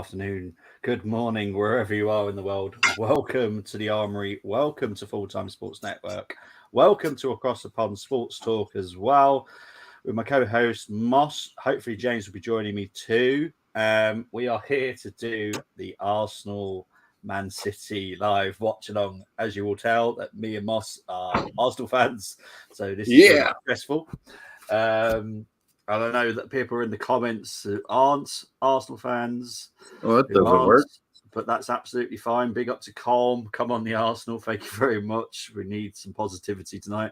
afternoon, good morning, wherever you are in the world. Welcome to the Armory. Welcome to Full Time Sports Network. Welcome to Across the Pond Sports Talk as well with my co-host Moss. Hopefully, James will be joining me too. We are here to do the Arsenal Man City live watch along. As you will tell, that me and Moss are Arsenal fans, so this is really stressful. And I know that people are in the comments who aren't Arsenal fans. Well, that doesn't work. But that's absolutely fine. Big up to Colm. Come on, the Arsenal. Thank you very much. We need some positivity tonight.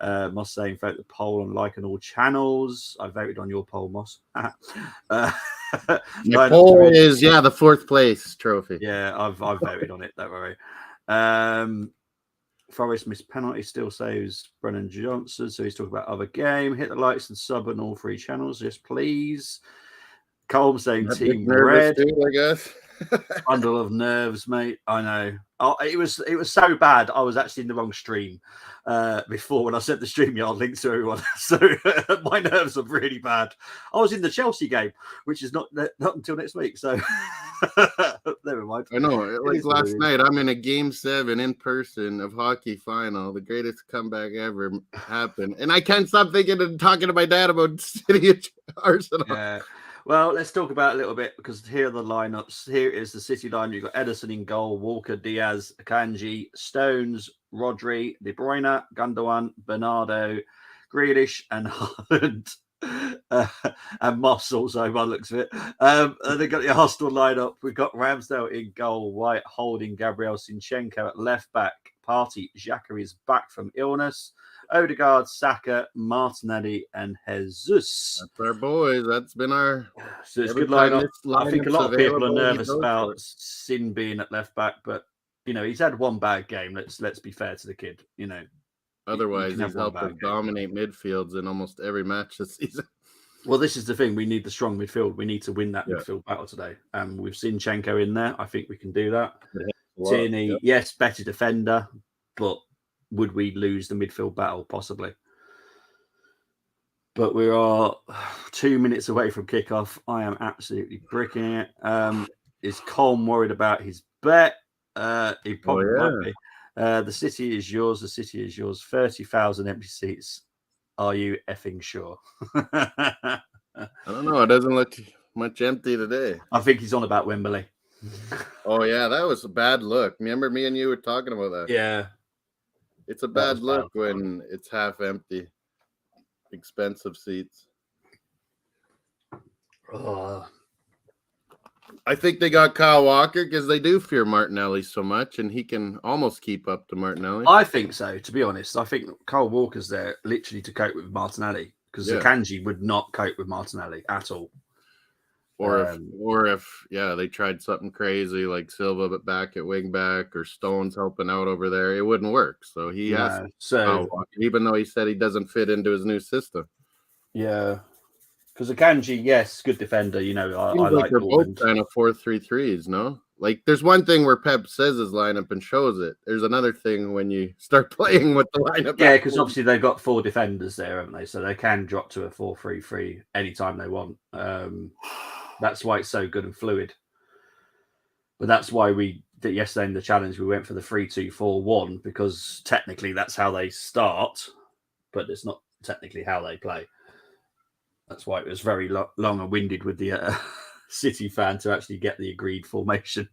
Moss saying vote the poll and like on all channels. I voted on your poll, Moss. My poll is the fourth place trophy. Yeah, I've voted on it. Don't worry. Forest missed penalty, still saves Brennan Johnson. So he's talking about other game. Hit the likes and sub on all three channels. Yes, please. Colm saying Team Red. Too, I guess. Bundle of nerves, mate. I know. Oh, it was so bad. I was actually in the wrong stream before when I sent the StreamYard link to everyone. So my nerves are really bad. I was in the Chelsea game, which is not until next week. So never mind. I know. Like last night, I'm in a Game 7 in person of hockey final. The greatest comeback ever happened, and I can't stop thinking and talking to my dad about City Arsenal. Yeah. Well, let's talk about it a little bit because here are the lineups. Here is the City line. You've got Ederson in goal, Walker, Diaz, Akanji, Stones, Rodri, De Bruyne, Gundogan, Bernardo, Grealish, and Haaland. And Moss also, by the looks of it. And they've got the Arsenal lineup. We've got Ramsdale in goal, White holding Gabriel Sinchenko at left back. Partey, Xhaka is back from illness. Odegaard, Saka, Martinelli, and Jesus. That's our boys. That's been our. So it's good lineup. I think a lot of people are nervous about Sin being at left back, but he's had one bad game. Let's be fair to the kid. Otherwise, he's helped us dominate midfields in almost every match this season. Well, this is the thing. We need the strong midfield. We need to win that midfield battle today. With Zinchenko in there, I think we can do that. Tierney, yes, better defender, but would we lose the midfield battle? Possibly. But we are 2 minutes away from kickoff. I am absolutely bricking it. Is Colm worried about his bet? He probably might be. The city is yours. The city is yours. 30,000 empty seats. Are you effing sure? I don't know. It doesn't look much empty today. I think he's on about Wembley. Oh, yeah. That was a bad look. Remember me and you were talking about that? Yeah. It's a bad look when it's half empty. Expensive seats. I think they got Kyle Walker because they do fear Martinelli so much, and he can almost keep up to Martinelli. I think so, to be honest. I think Kyle Walker's there literally to cope with Martinelli because Akanji would not cope with Martinelli at all. Or if they tried something crazy like Silva but back at wing back or Stones helping out over there, it wouldn't work. So he has to even though he said he doesn't fit into his new system. Yeah. Because Akanji, yes, good defender. I like they're both kind of 4-3-3s, no? Like there's one thing where Pep says his lineup and shows it. There's another thing when you start playing with the lineup. Yeah, because obviously they've got 4 defenders there, haven't they? So they can drop to a 4-3-3 anytime they want. That's why it's so good and fluid. But that's why we did yesterday in the challenge, we went for the 3-2-4-1 because technically that's how they start, but it's not technically how they play. That's why it was very long and winded with the City fan to actually get the agreed formation.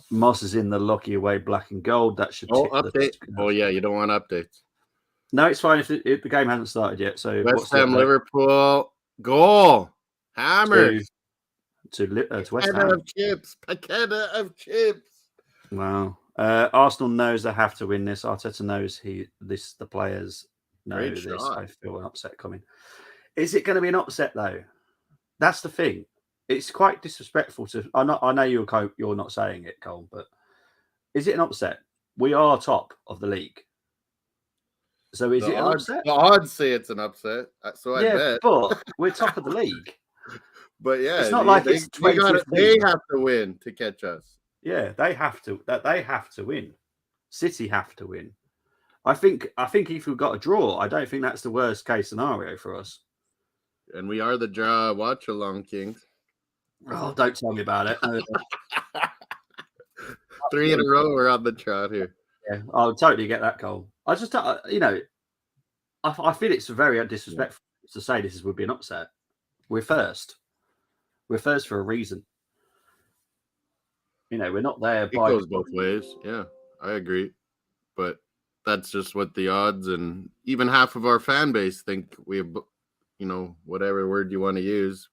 Moss is in the Lucky away black and gold. That should update. You don't want updates. No, it's fine if the game hasn't started yet. So West Ham, Liverpool goal. Hammered to West Ham. Paqueta of chips. Wow. Arsenal knows they have to win this. Arteta knows the players know this. I feel an upset coming. Is it going to be an upset though? That's the thing. It's quite disrespectful to. I know you're not saying it, Cole, but is it an upset? We are top of the league. So is it an upset? The odds say it's an upset. So I bet. But we're top of the league. But it's not like it's 20. They have to win to catch us. Yeah, they have to. They have to win. City have to win. I think if we've got a draw, I don't think that's the worst case scenario for us. And we are the draw watch along kings. Oh, don't tell me about it. 3 in a row, we're on the trot here. Yeah, I'll totally get that goal. I just, I feel it's very disrespectful to say this would be an upset. We're first. We're first for a reason. We're not there. It goes both ways. Yeah, I agree. But that's just what the odds and even half of our fan base think we have, whatever word you want to use,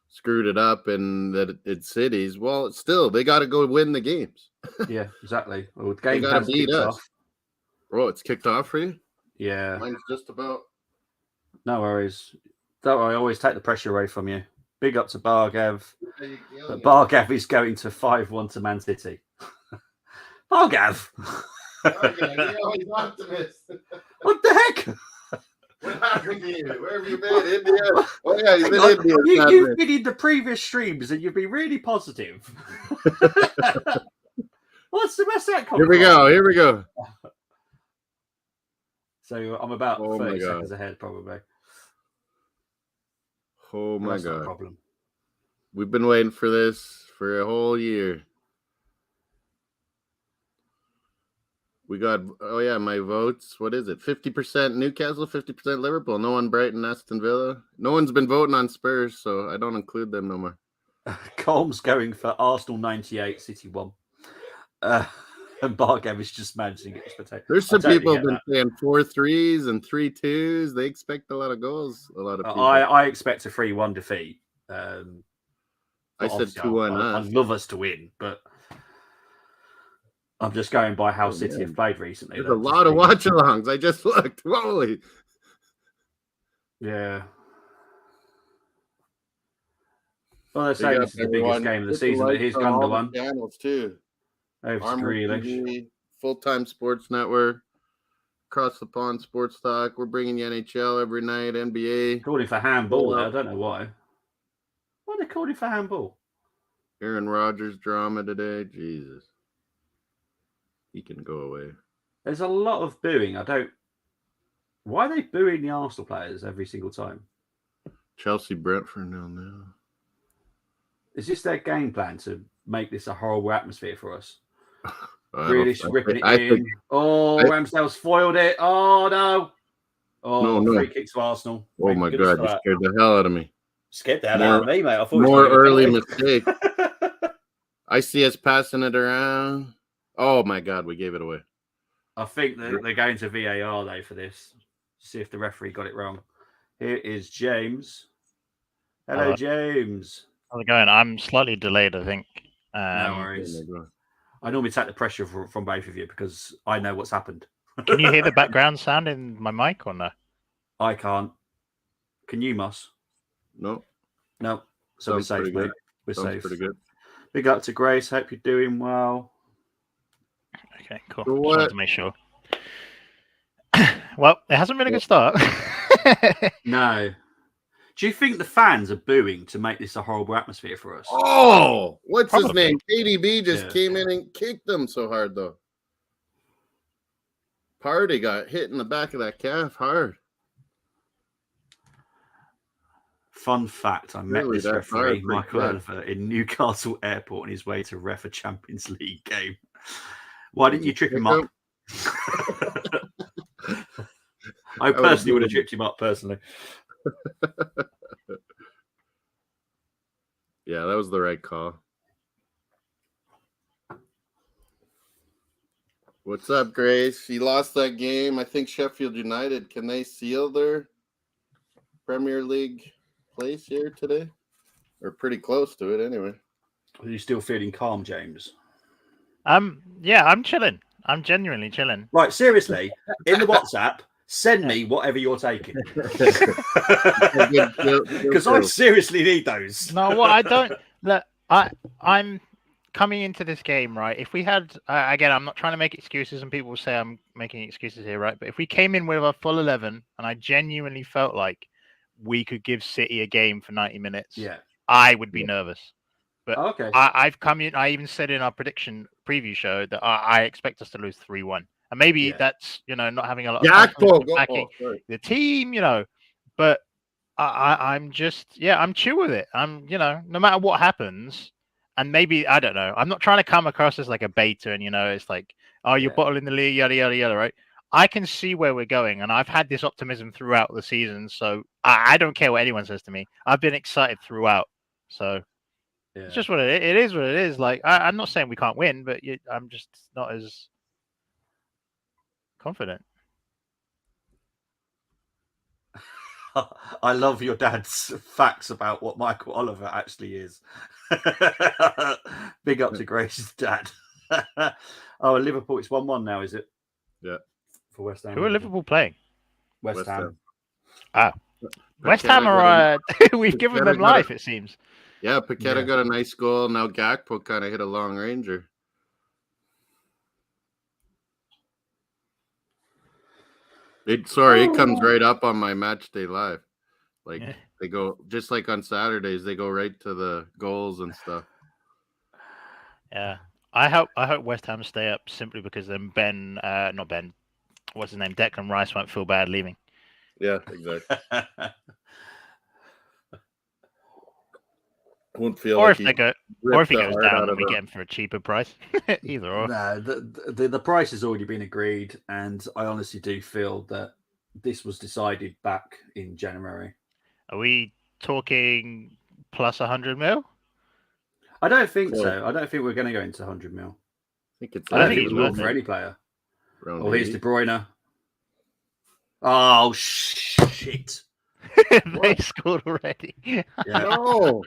screwed it up and that it's cities. Well, still, they got to go win the games. Yeah, exactly. Well, the game has beat us. Off. Oh, it's kicked off for you? Yeah. Mine's just about. No worries. Don't worry, I always take the pressure away from you. Big up to Bargav. But Bargav is going to 5-1 to Man City. Bargav! You're always optimist. What the heck? What happened to you? Where have you been? India? Oh, yeah, you've been in India. You've been in the previous streams and you've been really positive. What's that called? Here we go. So I'm about 30 seconds ahead, probably. Oh my God. Not a problem. We've been waiting for this for a whole year. We got, my votes. What is it? 50% Newcastle, 50% Liverpool. No one Brighton, Aston Villa. No one's been voting on Spurs, so I don't include them no more. Colm's going for Arsenal 98, City 1. And Bargav is just managing it. There's some people have been saying 4-3s and 3-2s. They expect a lot of goals. A lot of people. I expect a 3-1 defeat. I said 2-1. I'd love us to win, but I'm just going by how City have played recently. There's a lot of watchalongs. I just looked. Holy. Yeah. Well, they're saying this is the biggest game of the season, but here's Gundogan. Channels too. Grealish. Full-time sports network, across the pond sports talk. We're bringing the NHL every night, NBA. Calling for handball. I don't know why. Why are they calling for handball? Aaron Rodgers drama today. Jesus. He can go away. There's a lot of booing. Why are they booing the Arsenal players every single time? Chelsea Brentford now. Is this their game plan to make this a horrible atmosphere for us? Really ripping it in. Ramsdale's foiled it. Oh, no. Oh, no. Free kick to Arsenal. Oh, my God. You scared the hell out of me. Scared the hell out of me, mate. I thought more early mistake. I see us passing it around. Oh, my God. We gave it away. I think that they're going to VAR, though, for this. See if the referee got it wrong. Here is James. Hello, James. How's it going? I'm slightly delayed, I think. No worries. I normally take the pressure from both of you because I know what's happened. Can you hear the background sound in my mic or no? I can't. Can you, Moss? No. So we're safe, mate. We're safe. Pretty good. Big up to Grace. Hope you're doing well. Okay, cool. Just wanted to make sure. Well, it hasn't been a good start. No. Do you think the fans are booing to make this a horrible atmosphere for us? Oh, what's his name? KDB just came in and kicked them so hard, though. Party got hit in the back of that calf hard. Fun fact, I met this referee, Michael Oliver, in Newcastle Airport on his way to ref a Champions League game. Why didn't you trip him up? I personally would have tripped him up, personally. Yeah, that was the right call. What's up, Grace? She lost that game. I think Sheffield United, can they seal their Premier League place here today? Or pretty close to it anyway. Are you still feeling calm, James? Yeah, I'm chilling. I'm genuinely chilling. Right, seriously, in the WhatsApp, send me whatever you're taking. Because I seriously need those. No, well, I don't. Look, I'm coming into this game, right? If we had, again, I'm not trying to make excuses, and people will say I'm making excuses here, right? But if we came in with a full 11, and I genuinely felt like we could give City a game for 90 minutes, I would be nervous. But I've come in. I even said in our prediction preview show that I expect us to lose 3-1. And maybe that's, not having a lot of backing the team, but I'm just I'm chill with it. I'm no matter what happens, and maybe I don't know. I'm not trying to come across as like a beta, and it's like you're bottling the league, yada yada yada, right? I can see where we're going, and I've had this optimism throughout the season, so I don't care what anyone says to me. I've been excited throughout, so it's just what it is. What it is. Like I'm not saying we can't win, but I'm just not as confident. I love your dad's facts about what Michael Oliver actually is. Big up to Grace's dad. Liverpool, it's 1-1 now, is it? Yeah. For West Ham. Who are Liverpool playing? West Ham. West Ham are. We've given them life, it seems. Yeah, Paqueta got a nice goal. Now Gakpo kind of hit a long ranger. It comes right up on my match day live. Like they go just like on Saturdays, they go right to the goals and stuff. Yeah, I hope West Ham stay up simply because then not Ben, what's his name, Declan Rice won't feel bad leaving. Yeah, exactly. Won't feel. Or if he goes down, and we get him for a cheaper price. Either or. No, the price has already been agreed, and I honestly do feel that this was decided back in January. Are we talking plus 100 mil? I don't think so. I don't think we're going to go into 100 mil. I think it's. I don't think it's more for any player. Oh, here's De Bruyne. Oh shit! They scored already. Yeah. No.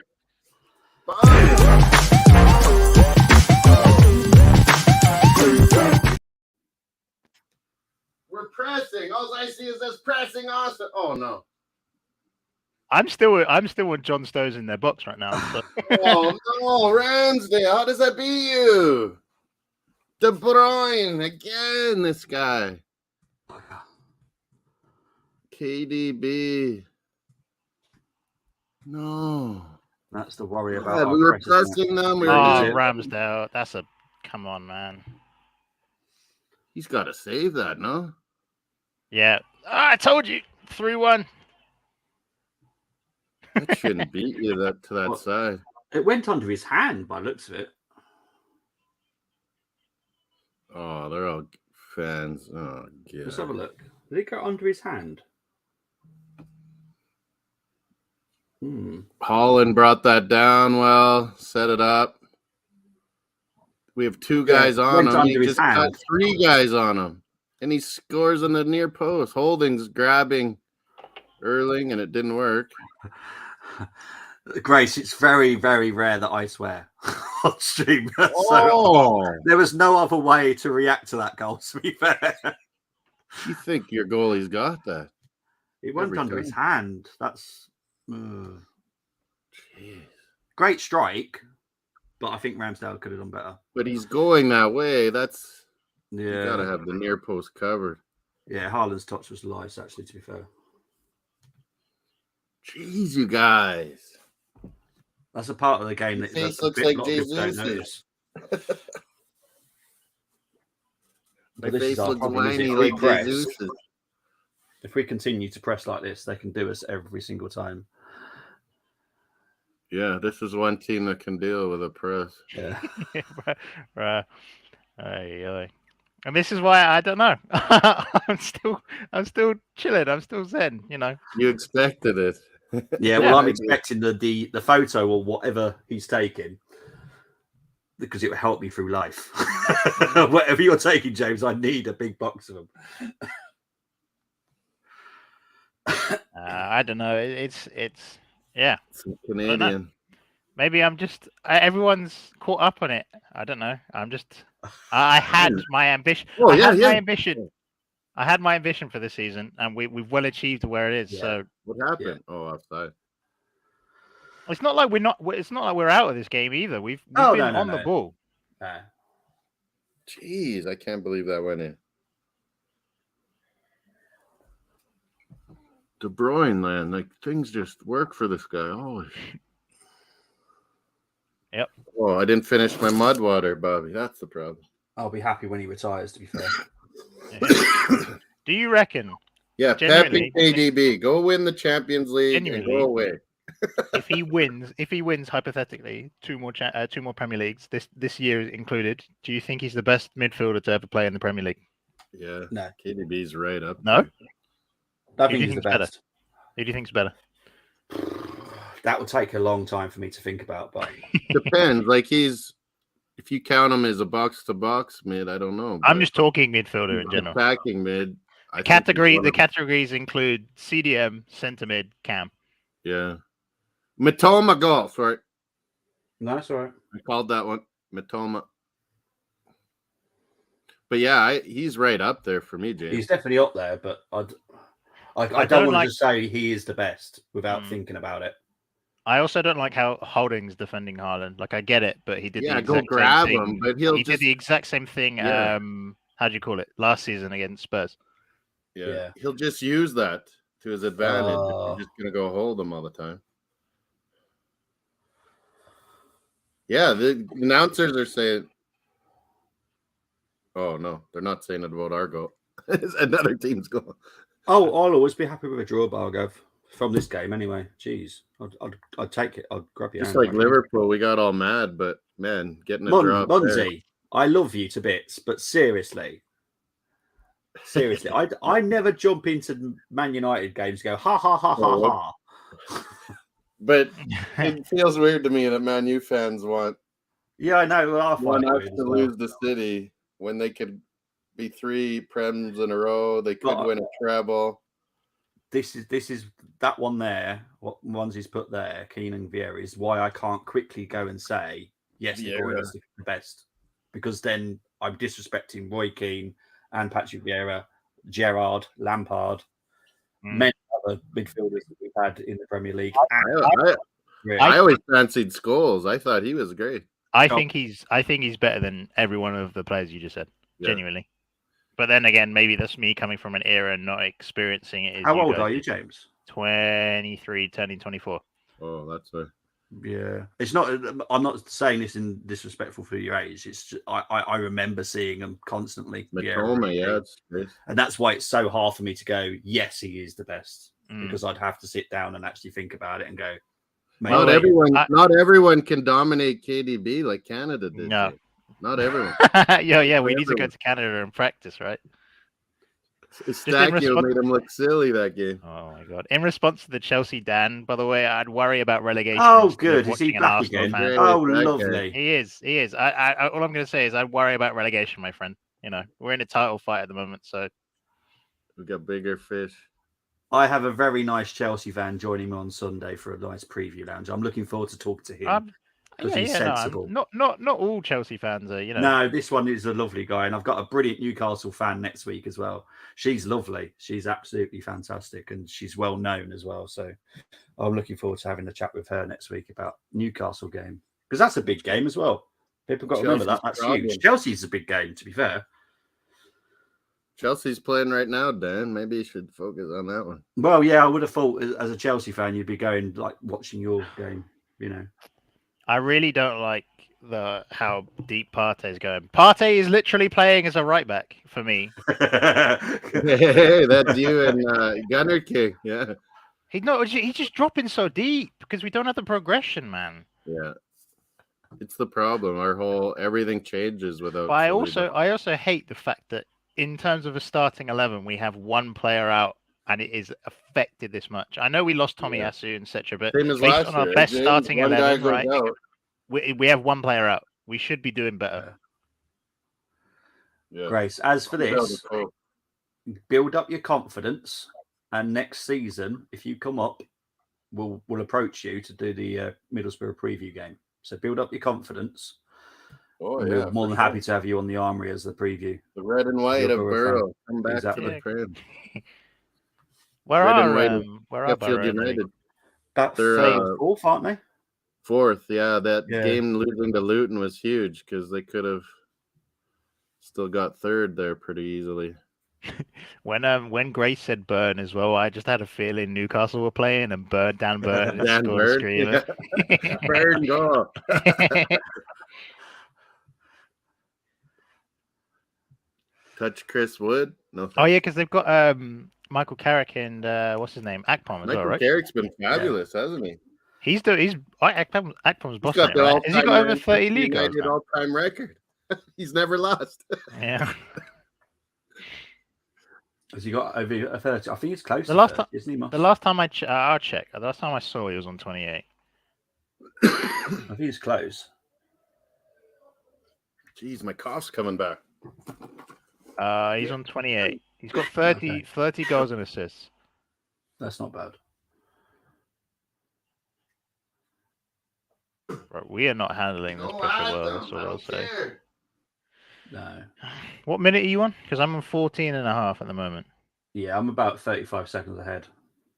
We're pressing. All I see is this pressing Austin. Oh no. I'm still with John Stones in their box right now. So. Oh no, Ramsdale! How does that beat you? De Bruyne again. This guy. KDB. No. That's the worry about. We were pressing them. Ramsdale. That's a come on, man. He's got to save that, no? Yeah. I told you. 3-1. That shouldn't beat you to that side. It went under his hand by the looks of it. Oh, they're all fans. Oh, yeah. Let's have a look. Did it go under his hand? Holland brought that down well, set it up. We have two guys on him. He just got three guys on him. And he scores on the near post. Holding's grabbing Erling, and it didn't work. Grace, it's very, very rare that I swear on stream. So there was no other way to react to that goal, to be fair. You think your goalie's got that? It went under his hand. That's great strike, but I think Ramsdale could have done better. But he's going that way. That's you gotta have the near post covered. Yeah, Haaland's touch was lice, actually, to be fair. Jeez, you guys. That's a part of the game that looks like Jesus. My face looks whiny like Jesus. If we continue to press like this, they can do us every single time. Yeah, this is one team that can deal with a press. Yeah. Right. And this is why I don't know. I'm still chilling. I'm still zen. You expected it. Yeah, well, I'm expecting the photo or whatever he's taking because it will help me through life. Whatever you're taking, James, I need a big box of them. I don't know. It's Some Canadian. Maybe I'm just everyone's caught up on it. I don't know. I had my ambition. My ambition. I had my ambition for this season, and we've well achieved where it is. Yeah. So what happened? Yeah. Oh, outside. It's not like we're out of this game either. We've been on the ball. Jeez, I can't believe that went in. De Bruyne, man, like things just work for this guy. Oh, yep. Oh, I didn't finish my mud water, Bobby. That's the problem. I'll be happy when he retires, to be fair. Do you reckon Yeah, Pep and KDB, go win the Champions League and go away. if he wins hypothetically two more Premier Leagues this year included, do you think he's the best midfielder to ever play in the Premier League? Yeah, no, KDB's right up. No, I think he's the best. Who do you think's better? That would take a long time for me to think about, but depends. Like if you count him as a box-to-box mid, I don't know. I'm just talking midfielder in general. Attacking mid. The categories include CDM, centre mid, cam. Yeah. Matoma golf, right? No, that's all right. I called that one Matoma. But yeah, he's right up there for me, James. He's definitely up there, but I don't want to just say he is the best without thinking about it. I also don't like how Holding's defending Haaland. Like, I get it, but he did the exact grab same him, thing. but he did the exact same thing. Yeah. How do you call it? Last season against Spurs. Yeah. He'll just use that to his advantage. If you're just gonna go hold him all the time. Yeah, the announcers are saying. Oh no, they're not saying it about our goal. It's another team's goal. Oh, I'll always be happy with a draw, Bargov, from this game anyway. Jeez, I'd take it. I'd grab you. Just like Liverpool, we got all mad, but man, getting a draw. Munzie, I love you to bits, but seriously, I never jump into Man United games and go ha ha ha ha ha. But it feels weird to me that Man U fans want. Yeah, I know. Well, want us to lose the City when they could be 3 Prems in a row. They could win a treble. This is that one there. What ones he's put there, Keane and Vieira, is why I can't quickly go and say yes, the boy is the best, because then I'm disrespecting Roy Keane and Patrick Vieira, Gerrard, Lampard, many other midfielders that we've had in the Premier League. I always fancied Scholes. I thought he was great. I think he's better than every one of the players you just said. Genuinely. But then again, maybe that's me coming from an era and not experiencing it. How old are you, James? 23, turning 24. Oh, that's a... Yeah. It's not. I'm not saying this in disrespectful for your age. It's just, I remember seeing them constantly. Matoma, and that's why it's so hard for me to go, yes, he is the best, because I'd have to sit down and actually think about it and go. Not everyone can dominate KDB like Canada did. No. Not everyone. We need to go to Canada and practice, right? Eustachio made him look silly that game. Oh my god! In response to the Chelsea Dan, by the way, I'd worry about relegation. Oh, good. Is he back again? Oh, lovely. He is. All I'm going to say is I'd worry about relegation, my friend. You know, we're in a title fight at the moment, so we've got bigger fish. I have a very nice Chelsea fan joining me on Sunday for a nice preview lounge. I'm looking forward to talking to him. He's sensible. No, not all Chelsea fans are, you know. No, this one is a lovely guy, and I've got a brilliant Newcastle fan next week as well. She's lovely. She's absolutely fantastic, and she's well known as well. So I'm looking forward to having a chat with her next week about Newcastle game, because that's a big game as well. People got to remember that. That's huge. Chelsea's a big game, to be fair. Chelsea's playing right now, Dan. Maybe you should focus on that one. Well, yeah, I would have thought as a Chelsea fan, you'd be going like watching your game, you know. I really don't like how deep Partey's going. Partey is literally playing as a right back for me. Hey, that's you and Gunner King. Yeah. He's just dropping so deep because we don't have the progression, man. Yeah. It's the problem. Everything changes without. But I also hate the fact that in terms of a starting 11, we have one player out and it is affected this much. I know we lost Tommy Asu, etc., but based on our best starting 11, right? We have one player out. We should be doing better. Yeah. Grace, as for this, build up your confidence, and next season, if you come up, we'll approach you to do the Middlesbrough preview game. So build up your confidence. Oh, we're more than happy to have you on the Armory as the preview. The red and white of Borough. Come back to the crib. Where are Borough? United? They're fourth, aren't they? Fourth, yeah. That game losing to Luton was huge because they could have still got third there pretty easily. When Grace said Burn as well, I just had a feeling Newcastle were playing and Dan Burn Dan Burn, Burn go. Touch Chris Wood. No. Oh yeah, because they've got Michael Carrick and what's his name, Akpom as well, right? Carrick's been fabulous, hasn't he? Akpom's He's got bossing it, right? Has he got over 30 league goals? United all-time record. He's never lost. Yeah. Has he got over 30? I think he's close. The last time, isn't he? The last time I'll check. The last time I saw, he was on 28. I think he's close. Jeez, my cough's coming back. He's on 28. He's got 30 goals and assists. That's not bad. Right, we are not handling this pressure well. That's what I'll say. No. What minute are you on? Because I'm on 14 and a half at the moment. Yeah, I'm about 35 seconds ahead.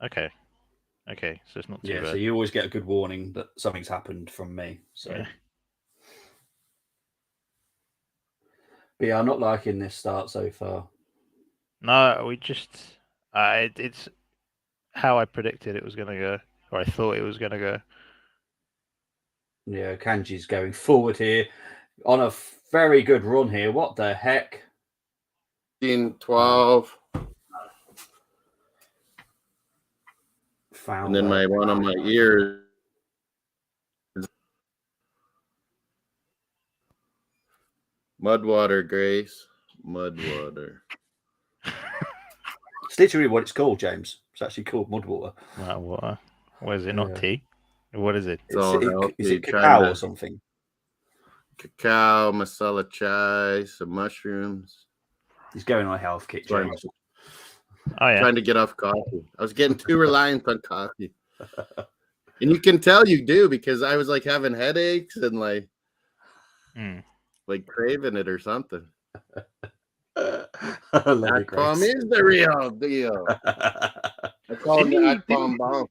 Okay, so it's not too bad. So you always get a good warning that something's happened from me. So. Yeah. But yeah, I'm not liking this start so far. No, we just it's how I predicted it was going to go, or I thought it was going to go. Yeah, Kanji's going forward here on a very good run here. What the heck? 12. Foul. And then one of my ears. Mudwater, Grace. Mudwater. It's literally what it's called, James. It's actually called Mudwater. Water. What is it? Not tea. What is it? Is it cacao or something? Cacao, masala chai, some mushrooms. He's going on a health kick, James. Oh, yeah. Trying to get off coffee. I was getting too reliant on coffee. And you can tell you do, because I was like having headaches and like craving it or something. Akpom is the real deal. I call him the Akpom bomb.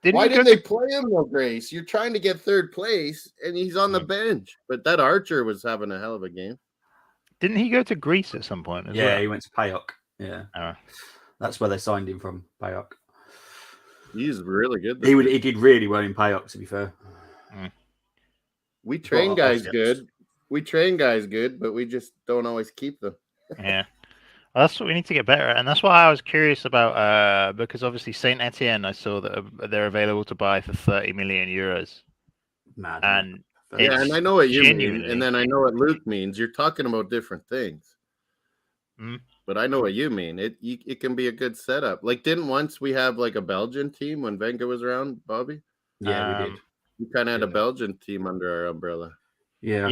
Why did they play him though, Grace? You're trying to get third place and he's on the bench. But that Archer was having a hell of a game. Didn't he go to Greece at some point as well? Yeah, he went to PAOK. Yeah. That's where they signed him from, PAOK. He's really good. He did really well in PAOK, to be fair. We train guys good. But we just don't always keep them. Yeah. Well, that's what we need to get better at. And that's why I was curious about, because obviously Saint Etienne, I saw that they're available to buy for 30 million euros. Mad. And and I know what you mean. And then I know what Luke means. You're talking about different things. But I know what you mean. It can be a good setup. Like, didn't once we have like a Belgian team when Wenger was around, Bobby? Yeah, we did. We kind of had a Belgian team under our umbrella. Yeah.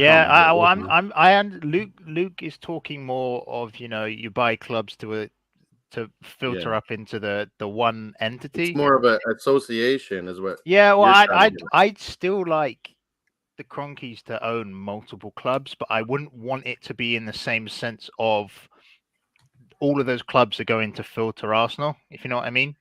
Luke is talking more of, you buy clubs to filter up into the one entity. It's more of an association, is what. Yeah, well, I'd still like the Cronkies to own multiple clubs, but I wouldn't want it to be in the same sense of all of those clubs are going to filter Arsenal, if you know what I mean.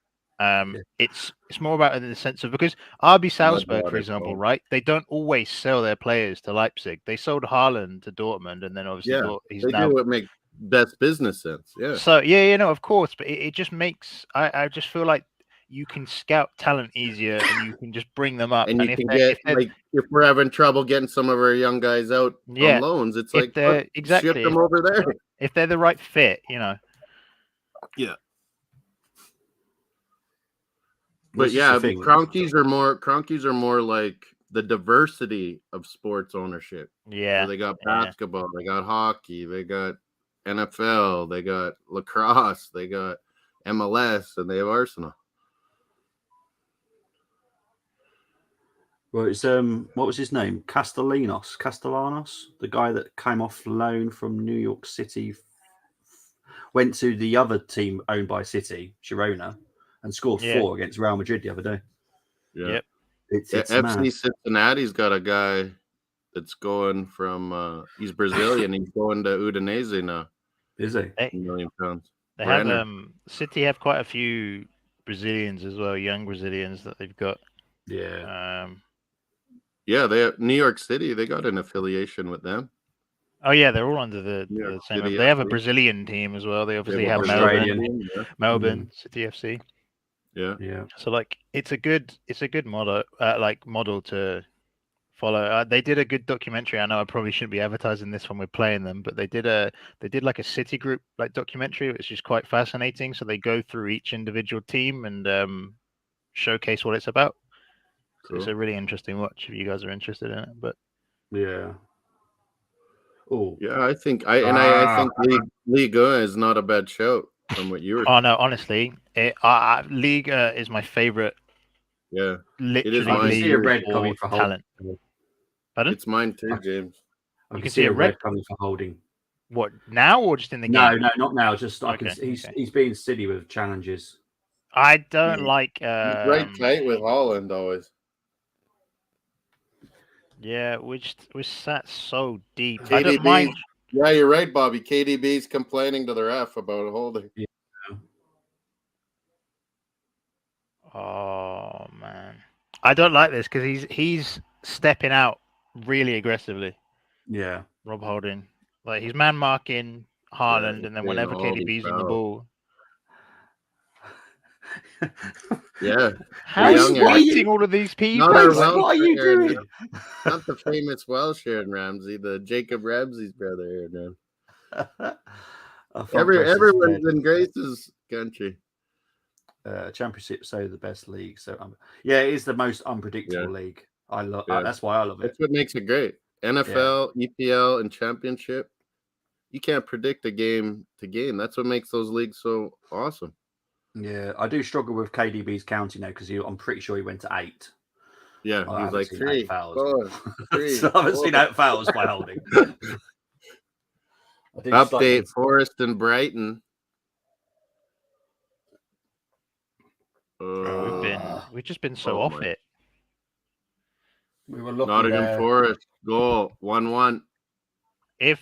It's more about in the sense of, because RB Salzburg, for example, right? They don't always sell their players to Leipzig. They sold Haaland to Dortmund, and then obviously they do what makes best business sense. Yeah. So of course, but it just makes I just feel like you can scout talent easier, and you can just bring them up. And you can get if we're having trouble getting some of our young guys out on loans, it's like ship them over there if they're the right fit, Yeah. But the Cronkies are more like the diversity of sports ownership. Yeah. So they got basketball, they got hockey, they got NFL, they got lacrosse, they got MLS, and they have Arsenal. Well, it's what was his name? Castellanos, the guy that came off loan from New York City, went to the other team owned by City, Girona, and scored 4 against Real Madrid the other day. Yeah. Yep. It's FC mad. Cincinnati's got a guy that's going from he's Brazilian, he's going to Udinese now. Is he? £1 million. They have City have quite a few Brazilians as well, young Brazilians that they've got. Yeah. Yeah, they have New York City, they got an affiliation with them. Oh yeah, they're all under the same. They have a Brazilian team as well. They obviously have Melbourne City FC. Yeah. So like, it's a good model, model to follow. They did a good documentary. I know I probably shouldn't be advertising this when we're playing them, but they did like a Citigroup like documentary, which is quite fascinating. So they go through each individual team and showcase what it's about. So it's a really interesting watch if you guys are interested in it. But yeah. Oh yeah, I think I think Liga is not a bad show from what you were. Oh no, honestly, Liga is my favorite. Yeah, literally, it is I can mine. see a red coming for talent. Pardon? It's mine too, James. I can see a red coming for Holding. What now or just in the game? No, not now. Just I can. He's being silly with challenges. I don't like. He's right tight with Holland always. Yeah, which sat so deep. KDB, I don't mind. Yeah, you're right, Bobby. KDB's complaining to the ref about Holding. Yeah. Oh man, I don't like this because he's stepping out really aggressively. Yeah, Rob Holding, like he's man marking Haaland, and then whenever KDB's on the ball. Yeah. How are you beating all of these people? What are you doing? Not the famous Welsh Aaron Ramsey, the Jacob Ramsey's brother here, man. Everyone's in Grace's country. Championship, so the best league. So yeah, it is the most unpredictable league. I love. That's why I love it. That's what makes it great. NFL, EPL, and Championship. You can't predict a game to game. That's what makes those leagues so awesome. Yeah, I do struggle with KDB's counting now because I'm pretty sure he went to 8. Yeah, he was like 3 fouls. 3, so I haven't seen 8 fouls by Holding. Update: Forest and Brighton. We've just been so off it. We were looking Nottingham Forest goal 1-1. If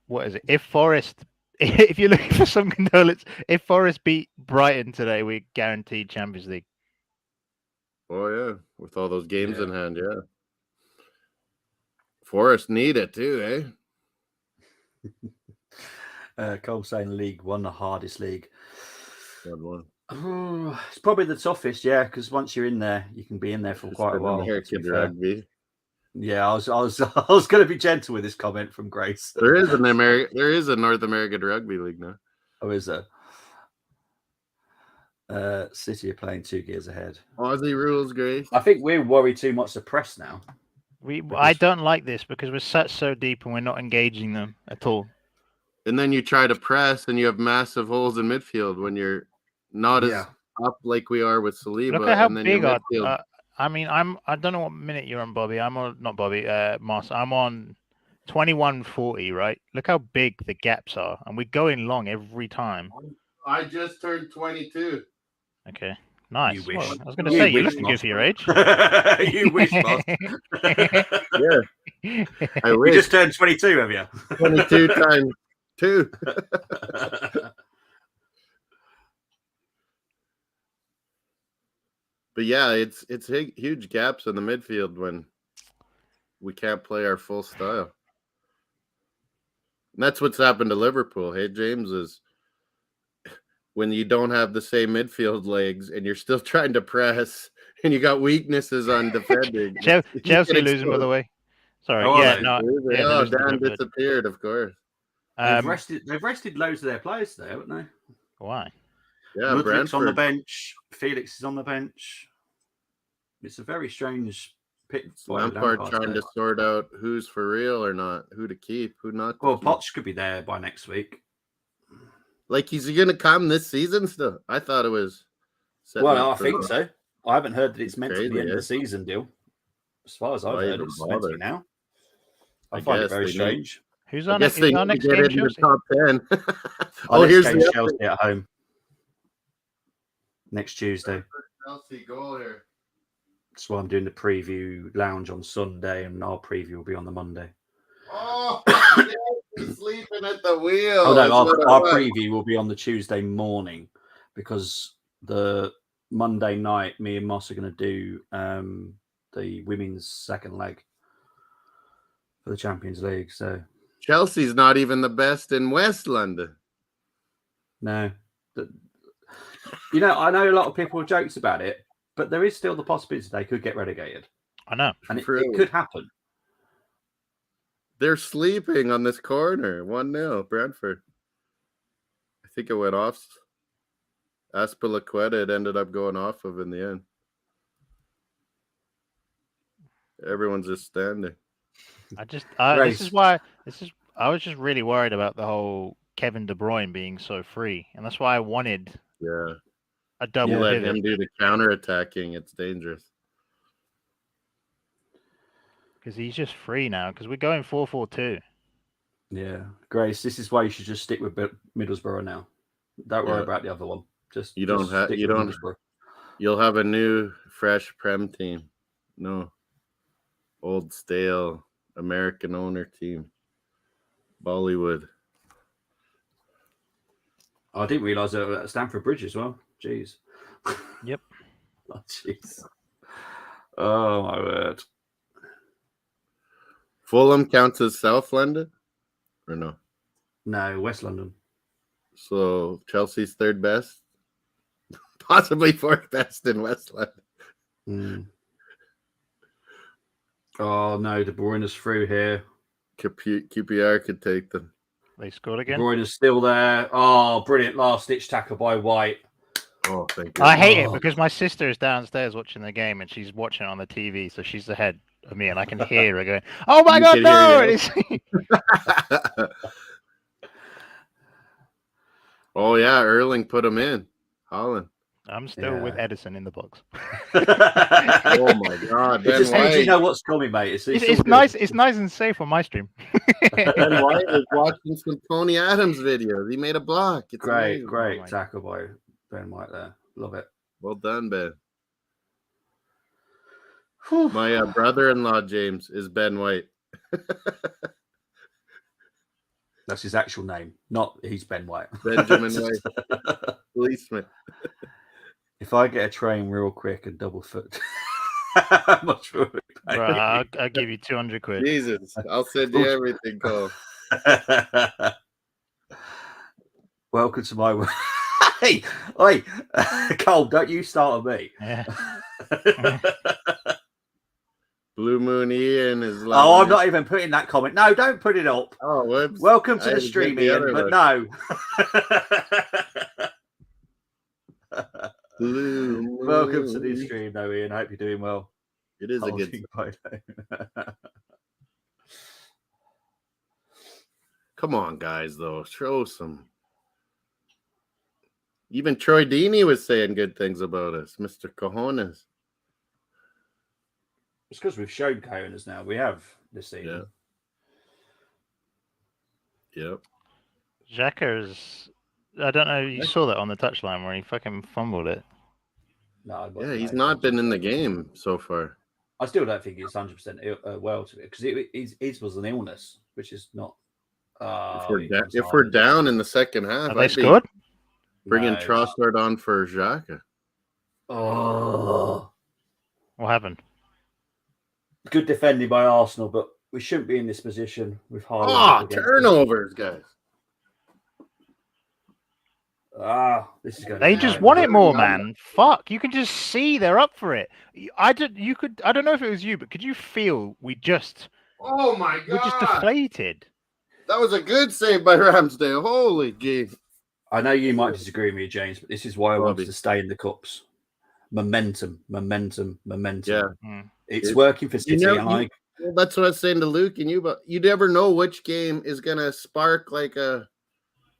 what is it? If Forest, if you're looking for some condolence, if Forest beat Brighton today, we're guaranteed Champions League. Oh yeah, with all those games in hand, yeah. Forest need it too, Cole saying League One, the hardest league. Good one. Oh, it's probably the toughest, because once you're in there, you can be in there for quite a while. American rugby. Yeah, I was going to be gentle with this comment from Grace. There is a North American rugby league now. Oh, is there? City are playing 2 gears ahead. Aussie rules, Grace. I think we worry too much the press now. I don't like this because we're sat so deep and we're not engaging them at all. And then you try to press and you have massive holes in midfield when you're not as up like we are with Saliba. Look at how big I don't know what minute you're on, Bobby. I'm on not Bobby, Moss. I'm on 21:40, right? Look how big the gaps are, and we're going long every time. I just turned 22. Okay, nice. You wish. Well, I was going to say you're looking good for your age. You wish, Moss. Yeah, I wish. You just turned 22, have you? 22 times 2. But yeah, it's huge gaps in the midfield when we can't play our full style. And that's what's happened to Liverpool. Hey, James, is when you don't have the same midfield legs and you're still trying to press and you got weaknesses on defending. Chelsea losing, by the way. Sorry. Dan disappeared, of course. They've rested loads of their players today, haven't they? Why? Yeah, Ludwig's on the bench. Felix is on the bench. It's a very strange pit. Lampard trying to sort out who's for real or not, who to keep, who not to keep. Poch could be there by next week. Like, he's going to come this season still? I thought it was. Well, I think so. I haven't heard that it's meant to be the end of the season deal. As far as I've heard, it's meant to be now. I find it very strange. Who's on next game? The top 10. Here's the Chelsea at home next Tuesday. Chelsea goal here. That's why I'm doing the preview lounge on Sunday, and our preview will be on the Monday. Oh, he's sleeping at the wheel. Oh no, our preview will be on the Tuesday morning because the Monday night, me and Moss are going to do the women's second leg for the Champions League. So Chelsea's not even the best in West London. No. I know a lot of people have jokes about it, but there is still the possibility they could get relegated. I know. And it could happen. They're sleeping on this corner. 1-0, Brentford. I think it went off. Aspilicueta, it ended up going off of in the end. Everyone's just standing. I was just really worried about the whole Kevin De Bruyne being so free, and that's why I wanted a double. You let him do the counter attacking. It's dangerous because he's just free now. Because we're going 4-4-2. Yeah, Grace, this is why you should just stick with Middlesbrough now. Don't worry about the other one. You'll have a new fresh Prem team. No. Old stale American owner team. Bollywood. I didn't realise that at Stamford Bridge as well. Jeez. Yep. Oh, jeez. Oh, my word. Fulham counts as South London? Or no? No, West London. So Chelsea's third best? Possibly fourth best in West London. Oh, no, De Bruyne's through here. QPR could take them. They scored again. De Bruyne's still there. Oh, brilliant last-ditch tackle by White. Oh, thank you. I hate it because my sister is downstairs watching the game and she's watching it on the TV, so she's ahead of me and I can hear her going, "Oh my God, no!" Oh yeah, Erling put him in. Holland. I'm still with Edison in the box. Oh my God! Ben White. You know what's coming, mate. It's nice. It's nice and safe on my stream. Ben White is watching some Tony Adams videos. He made a block. It's great amazing. tackle by Ben White there. Love it. Well done, Ben. My brother-in-law James is Ben White. That's his actual name. Not he's Ben White. Benjamin White. Policeman. If I get a train real quick and double foot, how much will it pay? Right, I'll give you 200 quid. Jesus, I'll send you everything, Cole. Welcome to my world. Hey, Cole, don't you start on me. Yeah. Blue Moon Ian is like. Oh, I'm not even putting that comment. No, don't put it up. Oh, whoops. Welcome to the stream, Ian, but no. Welcome to the stream, though, Ian. I hope you're doing well. It is a good. Come on, guys, though. Show some. Even Troy Deeney was saying good things about us, Mr. Cojones. It's because we've shown Cojones now. We have this season. Yep. Xhaka's. I don't know. You saw that on the touchline where he fucking fumbled it. No. Yeah, he's not been in the game so far. I still don't think he's 100% well to it because it was an illness, which is not. If we're down in the second half, they scored. Bringing Trossard on for Xhaka. Oh, what happened? Good defending by Arsenal, but we shouldn't be in this position with Haaland. Turnovers, guys. This is going. They just want it more, man. Fuck, you can just see they're up for it. I don't know if it was you, but could you feel we just? Oh my God! We just deflated. That was a good save by Ramsdale. Holy gee! I know you might disagree with me, James, but this is why I wanted to stay in the cups. Momentum. Yeah, it's working for City. That's what I was saying to Luke and you, but you never know which game is gonna spark like a.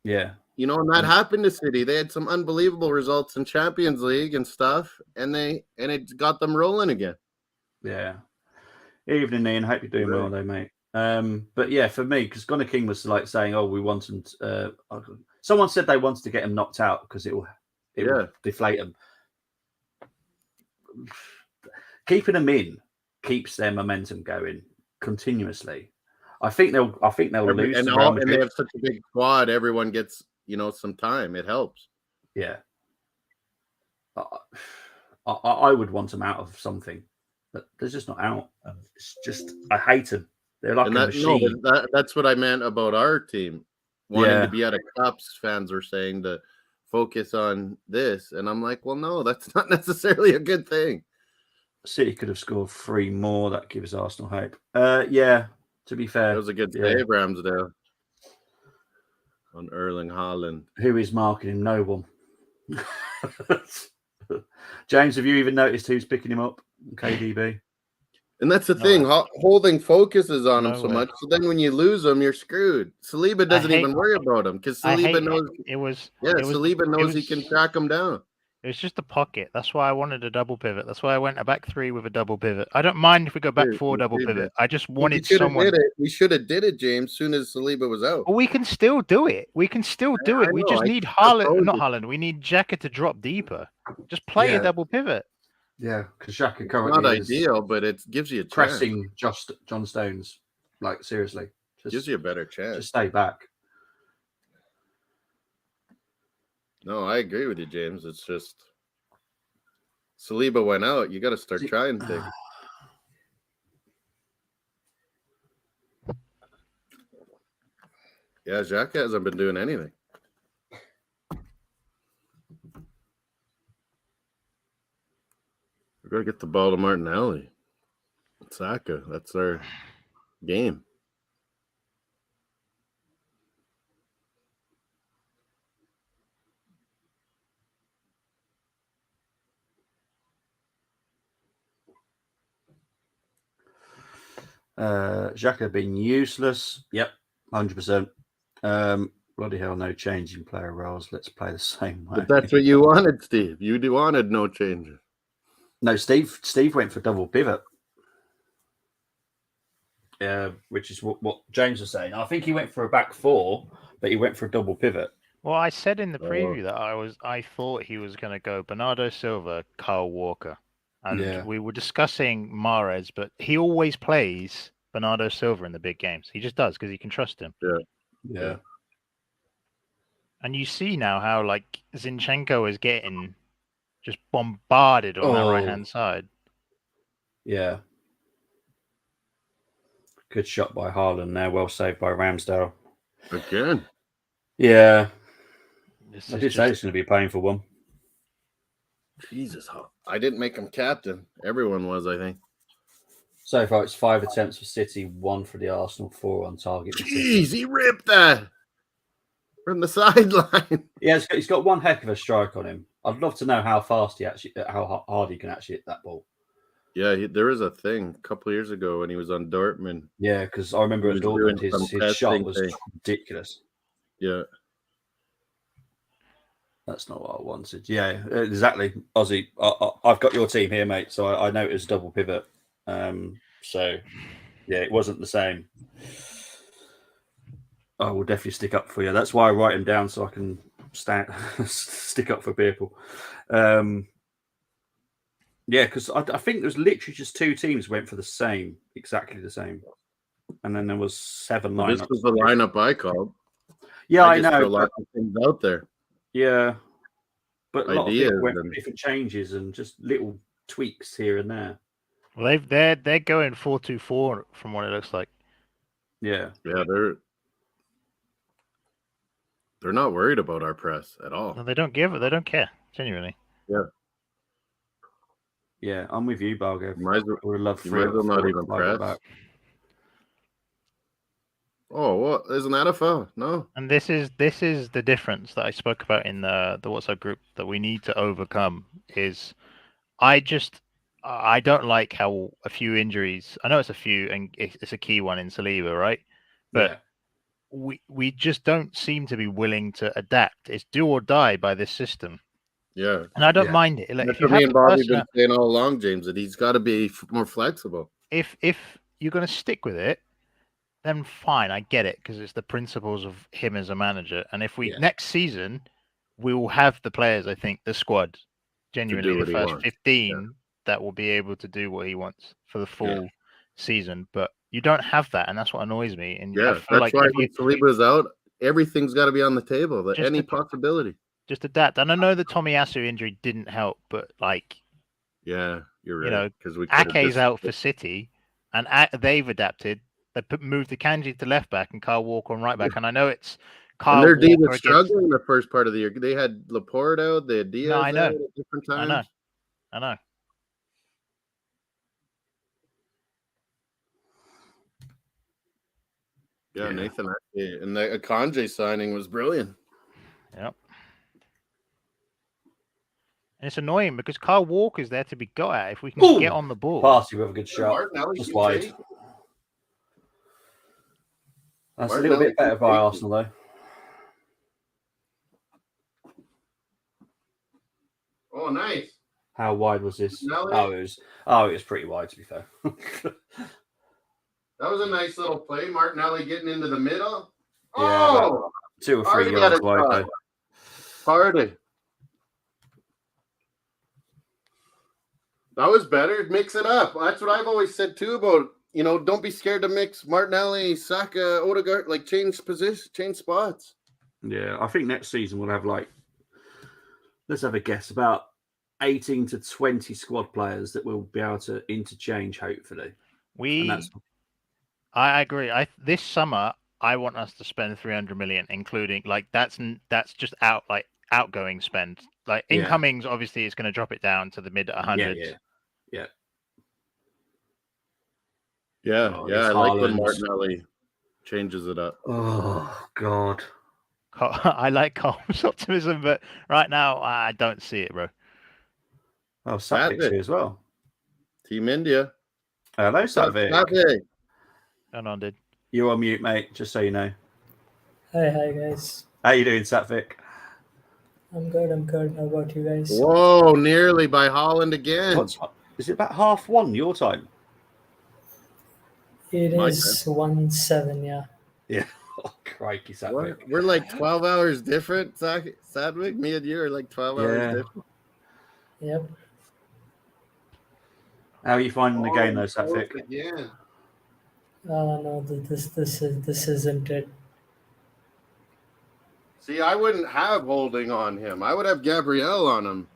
Yeah. You know, and that happened to City. They had some unbelievable results in Champions League and stuff, and it got them rolling again. Yeah. Evening, Ian. Hope you're doing well, though, mate. But yeah, for me, because Gunnar King was like saying, "Oh, we want him." Someone said they wanted to get him knocked out because it will deflate them. Keeping them in keeps their momentum going continuously. I think they'll lose, and they have such a big squad. Everyone gets some time. It helps. Yeah, I would want them out of something, but they're just not out. It's just I hate them. They're like a machine. That's what I meant about our team wanting to be out of cups. Fans were saying to focus on this, and I'm like, well, no, that's not necessarily a good thing. City could have scored 3 more. That gives Arsenal hope. Yeah, to be fair. That was a good save, Ramsdale. On Erling Haaland. Who is marking him? No one. James, have you even noticed who's picking him up? KDB. And that's the thing. Holding focuses on him so much. So then when you lose him, you're screwed. Saliba doesn't even worry about him because Saliba knows Saliba knows he can track him down. It was just a pocket. That's why I wanted a double pivot. That's why I went a back 3 with a double pivot. I don't mind if we go back 4 double pivot. I just wanted someone. We should have did it, James, soon as Saliba was out. Well, we can still do it. We can still do it. We just need Haaland, not Haaland. We need Xhaka to drop deeper. Just play a double pivot. Yeah, because Xhaka currently not ideal, but it gives you a pressing just John Stones. Like seriously, gives you a better chance. Just stay back. No, I agree with you, James. It's just Saliba went out. You got to start trying things. Yeah, Xhaka hasn't been doing anything. We're going to get the ball to Martinelli. Saka, that's our game. Xhaka being useless. Yep, 100%. Bloody hell, no change in player roles. Let's play the same way. But that's what you wanted, Steve. You wanted no changes. No, Steve went for double pivot. Which is what James was saying. I think he went for a back 4, but he went for a double pivot. Well, I said in the preview that I thought he was going to go Bernardo Silva, Kyle Walker. And we were discussing Mahrez, but he always plays Bernardo Silva in the big games. He just does because he can trust him. Yeah. And you see now how like Zinchenko is getting just bombarded on that right-hand side. Yeah. Good shot by Haaland there. Well saved by Ramsdale. Again. Yeah. I did say it's going to be a painful one. Jesus. I didn't make him captain. Everyone was, I think. So far, it's 5 attempts for City, 1 for the Arsenal, 4 on target. Jeez, he ripped that from the sideline. Yeah, he's got one heck of a strike on him. I'd love to know how hard he can actually hit that ball. Yeah, there was a thing a couple of years ago when he was on Dortmund. Yeah, because I remember at Dortmund his shot was ridiculous. Yeah. That's not what I wanted. Yeah, exactly. Ozzy, I've got your team here, mate. So I know it was double pivot. So, yeah, it wasn't the same. I will definitely stick up for you. That's why I write them down so I can stick up for people. Yeah, because I think there was literally just 2 teams went for exactly the same. And then there was 7 lineups. This was the lineup I called. Yeah, I know. A lot of things out there. Yeah, but a lot of people went for different changes and just little tweaks here and there. Well, they're going 4-2-4 from what it looks like. Yeah, they're not worried about our press at all. No, they don't give it. They don't care. Genuinely. Yeah, I'm with you, Bargo. I would have loved not even press. Oh, what? Isn't that a foul? No. And this is the difference that I spoke about in the WhatsApp group that we need to overcome. Is I don't like how a few injuries. I know it's a few, and it's a key one in Saliba, right? But we just don't seem to be willing to adapt. It's do or die by this system. Yeah, and I don't mind it. Like, if you me and Bobby have been saying all along, James, that he's got to be more flexible. If you're going to stick with it, then fine, I get it because it's the principles of him as a manager. And if we next season, we will have the players. I think the squad, genuinely the first 15 that will be able to do what he wants for the full season. But you don't have that, and that's what annoys me. And that's like why when Saliba's out, everything's got to be on the table. Any possibility. Just adapt. And I know the Tomiyasu injury didn't help, but like, you're right. You know, because Ake's out for City, and they've adapted. They moved the Kanji to left back and Kyle Walker on right back. And I know it's Kyle. And their D was struggling in the first part of the year. They had Laporte out, they had Diaz out at different times. I know. Yeah, Nathan, and the Akanji signing was brilliant. Yep. And it's annoying because Kyle Walker's there to be got at. If we can get on the ball. Party with a good shot. Just wide. That's a little bit better by Arsenal, though. Oh, nice. How wide was this? It was pretty wide, to be fair. That was a nice little play. Martinelli getting into the middle. Yeah, 2 or 3 yards wide, though. Party. That was better. Mix it up. That's what I've always said, too, about, don't be scared to mix Martinelli, Saka, Odegaard, like change position, change spots. Yeah, I think next season we'll have let's have a guess, about 18 to 20 squad players that we'll be able to interchange, hopefully. I agree. This summer I want us to spend 300 million, including that's just outgoing spend. Incomings, obviously, is going to drop it down to the mid 100s. Yeah. I like when Martinelli changes it up. Oh God, I like Cole's optimism, but right now I don't see it, bro. Oh, Satvik's here as well. Team India. Hello, Satvik. Hang on, dude. You're on mute, mate, just so you know. Hi, guys. How you doing, Satvik? I'm good. How about you guys? Whoa, nearly by Holland again. Is it about 1:30 your time? It is 1-7, yeah. Yeah. Oh, crikey, Satvik. We're like 12 hours different, Satvik. Me and you are like 12 hours different. Yep. How are you finding the game, though, Satvik? Again. No, this isn't it. See, I wouldn't have Holding on him. I would have Gabrielle on him,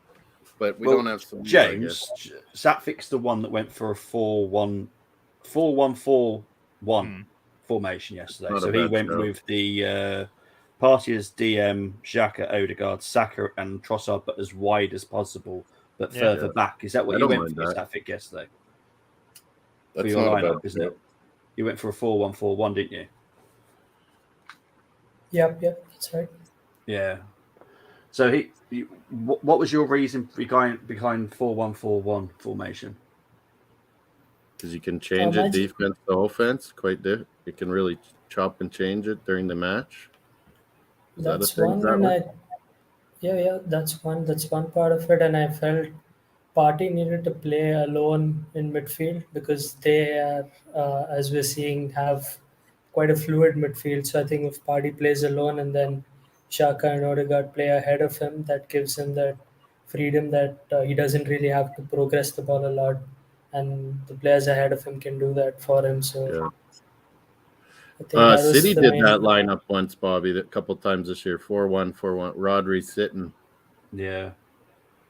but we don't have some. James, Satvik's the one that went for a 4-1-4-1 formation yesterday. So he went with the party as DM, Xhaka, Odegaard, Saka, and Trossard, but as wide as possible, but further back. Is that what you went for, Satvik, yesterday? That's for your lineup, isn't it? You went for a 4-1-4-1, didn't you? Yep, that's right. Yeah. So what was your reason behind 4-1-4-1 formation? Because you can change it defense to offense quite different. You can really chop and change it during the match. That's one, and that's one. That's one part of it, and I felt Partey needed to play alone in midfield because they are, as we're seeing, have quite a fluid midfield. So I think if Partey plays alone and then Xhaka and Odegaard play ahead of him, that gives him that freedom that he doesn't really have to progress the ball a lot, and the players ahead of him can do that for him. So I think City did that lineup once, Bobby, a couple times this year. 4-1-4-1. Rodri sitting. Yeah.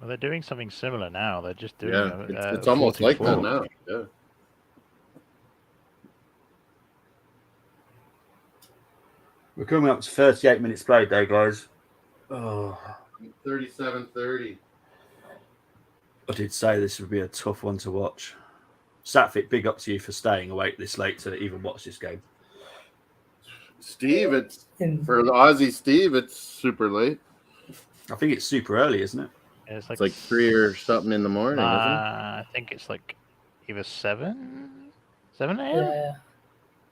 Well, they're doing something similar now. They're just doing it's almost like that now. Yeah. We're coming up to 38 minutes played, though, guys. 37-30. I did say this would be a tough one to watch. Satvik, big up to you for staying awake this late to even watch this game. Steve, for the Aussie Steve, it's super late. I think it's super early, isn't it? It's like 3 or something in the morning, isn't it? I think it's like either 7 a.m.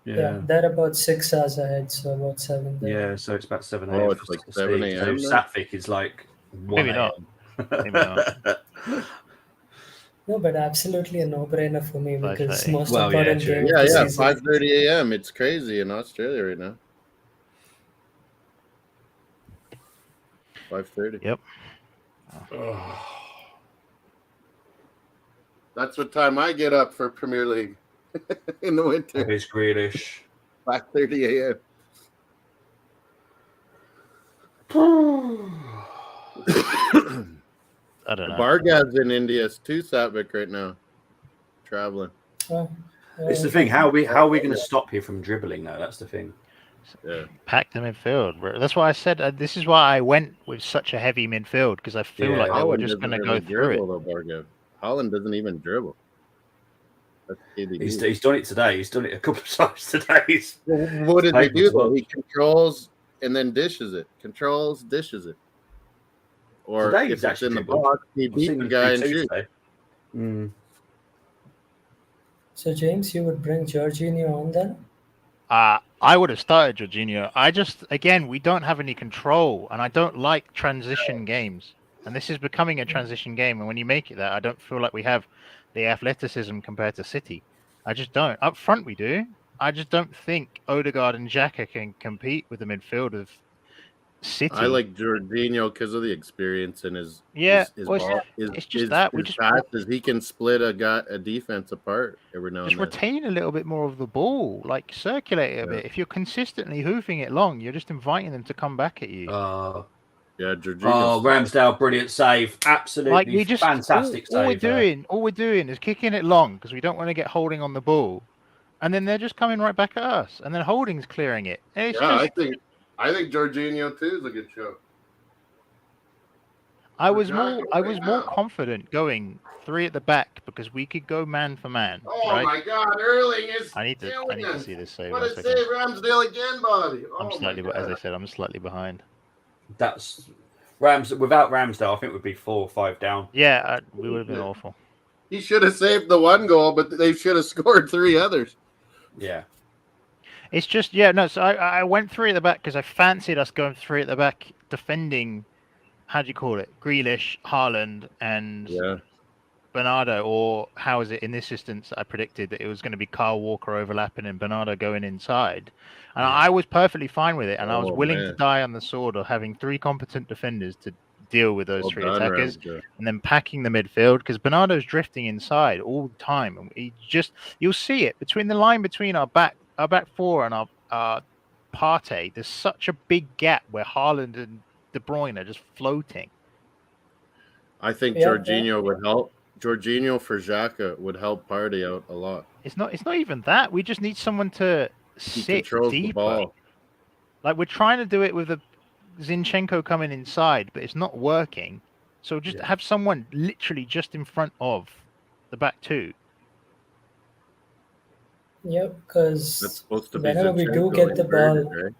Yeah, they're about 6 hours ahead, so about 7 there. Yeah, so it's about 7 a.m. Oh, it's like 7 a.m. So Satvik is like 1 Maybe not. Maybe not. No, but absolutely a no-brainer for me because 5:30. most important game. Yeah, 5:30 a.m. It's crazy in Australia right now. 5:30. Yep. That's what time I get up for Premier League in the winter. It's Grealish. 5:30 a.m. I don't know. Bargav's in India too, Satvik, right now. Traveling. It's the thing. How are we going to stop you from dribbling, though? That's the thing. Yeah. Pack the midfield. That's why I said this is why I went with such a heavy midfield because I feel like they were just going to go through it. Though, Bargav. Holland doesn't even dribble. That's KDB. He's done it today. He's done it a couple of times today. Well, what did he do? Though? He controls and then dishes it. Controls, dishes it. Or today if it's in the box, he beats the guy and shoots. So, James, you would bring Jorginho on then? I would have started Jorginho. Again, we don't have any control, and I don't like transition games. And this is becoming a transition game. And when you make it that, I don't feel like we have the athleticism compared to City. I just don't. Up front, we do. I just don't think Odegaard and Xhaka can compete with the midfield of City. I like Jorginho because of the experience and his it's just that we just passes. He can split a defense apart every now and then. Just retain a little bit more of the ball, like circulate it a bit. If you're consistently hoofing it long, you're just inviting them to come back at you. Yeah, Jorginho. Oh, Ramsdale, brilliant save! Absolutely, fantastic save. All we're doing is kicking it long because we don't want to get Holding on the ball, and then they're just coming right back at us, and then Holding's clearing it. I think Jorginho too is a good show. I was more confident going 3 at the back because we could go man for man. Oh right? My God, Erling is. I need to see this save. What a save, Ramsdale again, buddy. As I said, I'm slightly behind. That's without Ramsdale, I think we'd be 4 or 5 down. Yeah, we would have been awful. He should have saved the 1 goal, but they should have scored 3 others. Yeah. It's just, so I went 3 at the back because I fancied us going 3 at the back defending, how do you call it, Grealish, Haaland, and Bernardo, or how is it in this instance, I predicted that it was going to be Kyle Walker overlapping and Bernardo going inside. And I was perfectly fine with it, and I was willing to die on the sword of having 3 competent defenders to deal with those 3 attackers, and then packing the midfield, because Bernardo's drifting inside all the time. And you'll see it between the line between our back 4 and our Partey. There's such a big gap where Haaland and De Bruyne are just floating. I think Jorginho would help. Jorginho for Xhaka would help Partey out a lot. It's not even that. We just need someone to sit deeper. Like we're trying to do it with Zinchenko coming inside, but it's not working. So just have someone literally just in front of the back 2. Yeah, because whenever we do get the ball,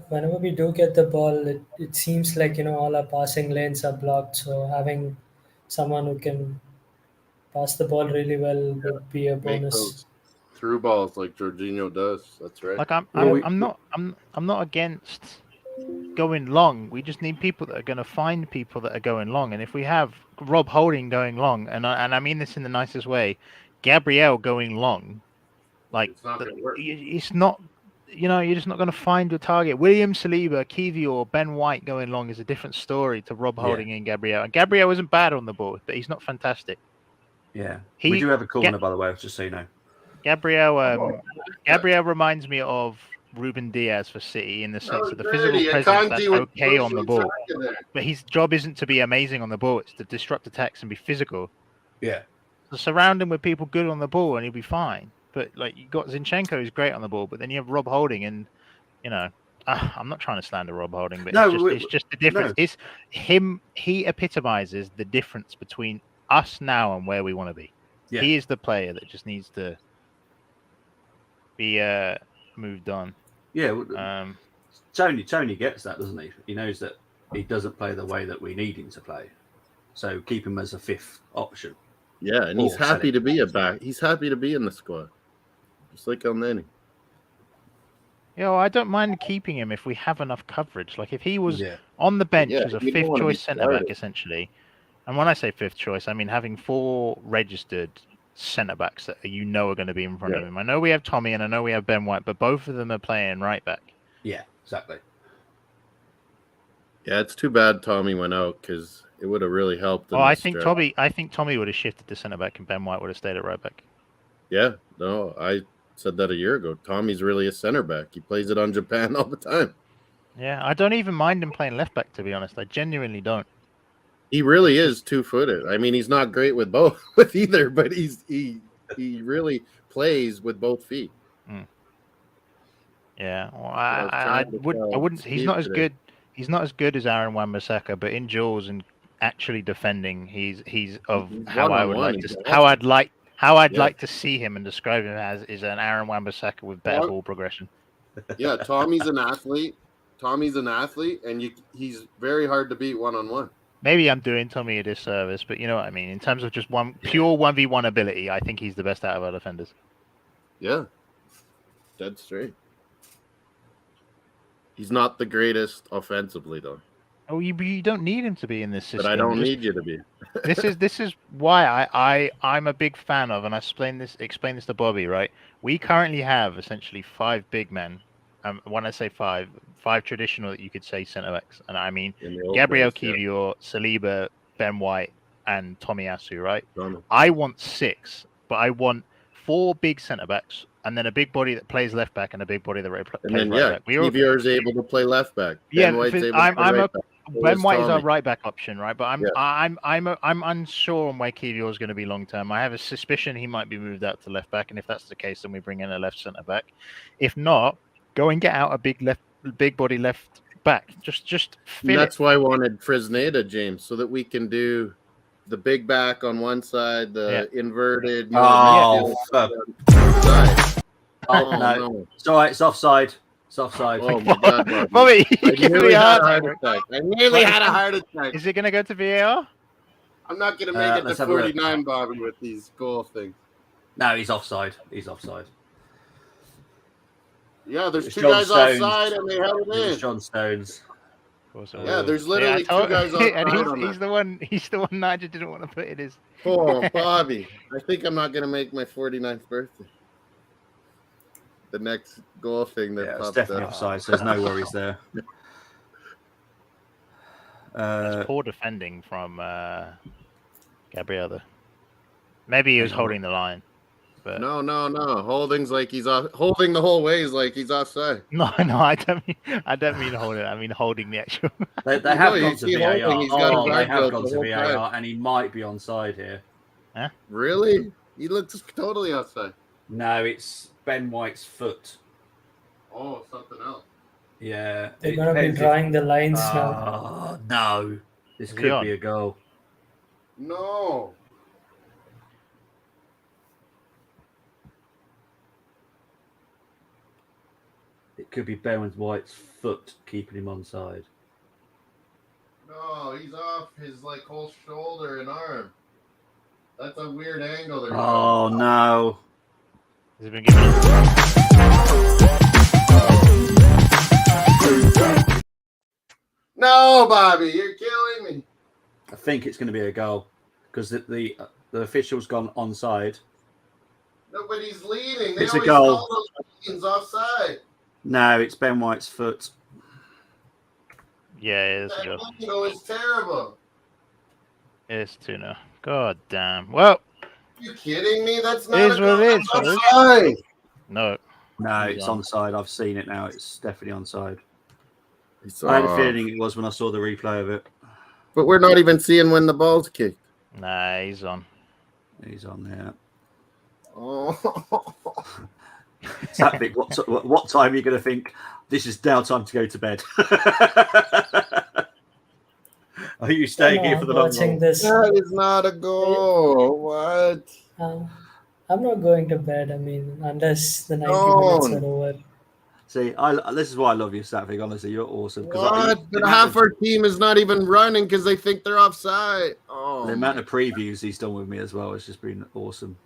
whenever we do get the ball, it seems like all our passing lanes are blocked. So having someone who can pass the ball really well would be a bonus. Through balls like Jorginho does. That's right. Like I'm not against going long. We just need people that are going to find people that are going long. And if we have Rob Holding going long, and I mean this in the nicest way, Gabriel going long, like it's not, you're just not going to find your target. William Saliba, Kiwior, Ben White going long is a different story to Rob Holding and Gabriel. And Gabriel isn't bad on the ball, but he's not fantastic. Yeah, we do have a corner, by the way, just so you know. Gabriel reminds me of Ruben Diaz for City in the sense of the physical presence that's okay on the ball, but his job isn't to be amazing on the ball; it's to disrupt attacks and be physical. Yeah. So surround him with people good on the ball, and he'll be fine. But like you got Zinchenko, who's great on the ball, but then you have Rob Holding, and I'm not trying to slander Rob Holding, but it's just the difference. It's him. He epitomizes the difference between us now and where we want to be. Yeah. He is the player that just needs to be moved on. Yeah. Tony gets that, doesn't he? He knows that he doesn't play the way that we need him to play. So keep him as a 5th option. Yeah, and he's happy to be a back. He's happy to be in the squad. Just like El Neni. I don't mind keeping him if we have enough coverage. Like if he was on the bench as a 5th choice centre-back, essentially. And when I say 5th choice, I mean having 4 registered centre-backs that are going to be in front of him. I know we have Tommy and I know we have Ben White, but both of them are playing right back. Yeah, exactly. Yeah, it's too bad Tommy went out because it would have really helped. I think Tommy would have shifted to centre-back and Ben White would have stayed at right back. Yeah, no, I said that a year ago. Tommy's really a centre-back. He plays it on Japan all the time. Yeah, I don't even mind him playing left-back, to be honest. I genuinely don't. He really is 2-footed. I mean, he's not great with either, but he really plays with both feet. Mm. Yeah, well, I wouldn't. He's not as good. He's not as good as Aaron Wan-Bissaka, but in duels and actually defending, he's of how I would like to. How how I'd like to see him and describe him as is an Aaron Wan-Bissaka with better ball progression. Yeah, Tommy's an athlete. And he's very hard to beat one-on-one. Maybe I'm doing Tommy a disservice, but you know what I mean. In terms of just pure 1v1 ability, I think he's the best out of our defenders. Yeah, dead straight. He's not the greatest offensively, though. Oh, you don't need him to be in this system. But I don't need you to be. This is why I'm a big fan of, and I explain this to Bobby. Right, we currently have essentially 5 big men. When I say five traditional, you could say centre backs, and I mean Gabriel Kivior, Saliba, Ben White, and Tomiyasu. Right, I want 6, but I want 4 big centre backs, and then a big body that plays left back, and a big body that plays right back. Kivior is able to play left back. Ben White's able to play right back. Ben White is our right back option, right? But I'm unsure on where Kivior is going to be long term. I have a suspicion he might be moved out to left back, and if that's the case, then we bring in a left centre back. If not, go and get out a big body left back. Just fill That's why I wanted Fresneda, James, so that we can do the big back on one side, the inverted. No. Sorry, it's offside. It's offside. Oh my God, Bobby, I nearly had a heart attack. I nearly had a heart attack. Is it going to go to VAR? I'm not going to make it to 49, Bobby, with these goal things. No, he's offside. He's offside. Yeah, there's 2 guys offside, and they held it in. John Stones. Yeah, there's literally 2 guys offside. And he's the one Nigel didn't want to put in his. Oh, Bobby. I think I'm not going to make my 49th birthday. The next goal thing that popped it's definitely up. offside, so there's no worries there. That's poor defending from Gabriel. Maybe he was holding the line. But... No. Holding the whole way is like he's offside. No, I don't mean holding. I mean holding the actual. They have gone to VAR. They have gone to VAR, and he might be onside here. Huh? Really? He looks totally offside. No, it's Ben White's foot. Oh, something else. Yeah. They're going to be drawing the lines now. Oh, no. This could be a goal. No. It could be Ben White's foot keeping him onside. No, he's off his whole shoulder and arm. That's a weird angle there. Oh, no. Has it been given? No, Bobby, you're killing me. I think it's going to be a goal because the official's gone onside. No, but he's leaning. It's a goal. He's offside. No, it's Ben White's foot. Yeah, it is a goal. That angle is terrible. It's 2-0. God damn. Well. Are you kidding me? That's not it is what it is. Offside. No, it's onside. I've seen it now. It's definitely onside. I had a feeling it was when I saw the replay of it. But we're not even seeing when the ball's kicked. Nah, he's on. He's on there. Oh. Sapvik, what time are you going to think this is now time to go to bed? Are you staying here for the long haul? That is not a goal. What? I'm not going to bed. I mean, unless the 90 minutes are over. See, this is why I love you, Sapvik. Honestly, you're awesome. What? But half our team is not even running because they think they're offside. Oh, the amount of previews he's done with me as well has just been awesome.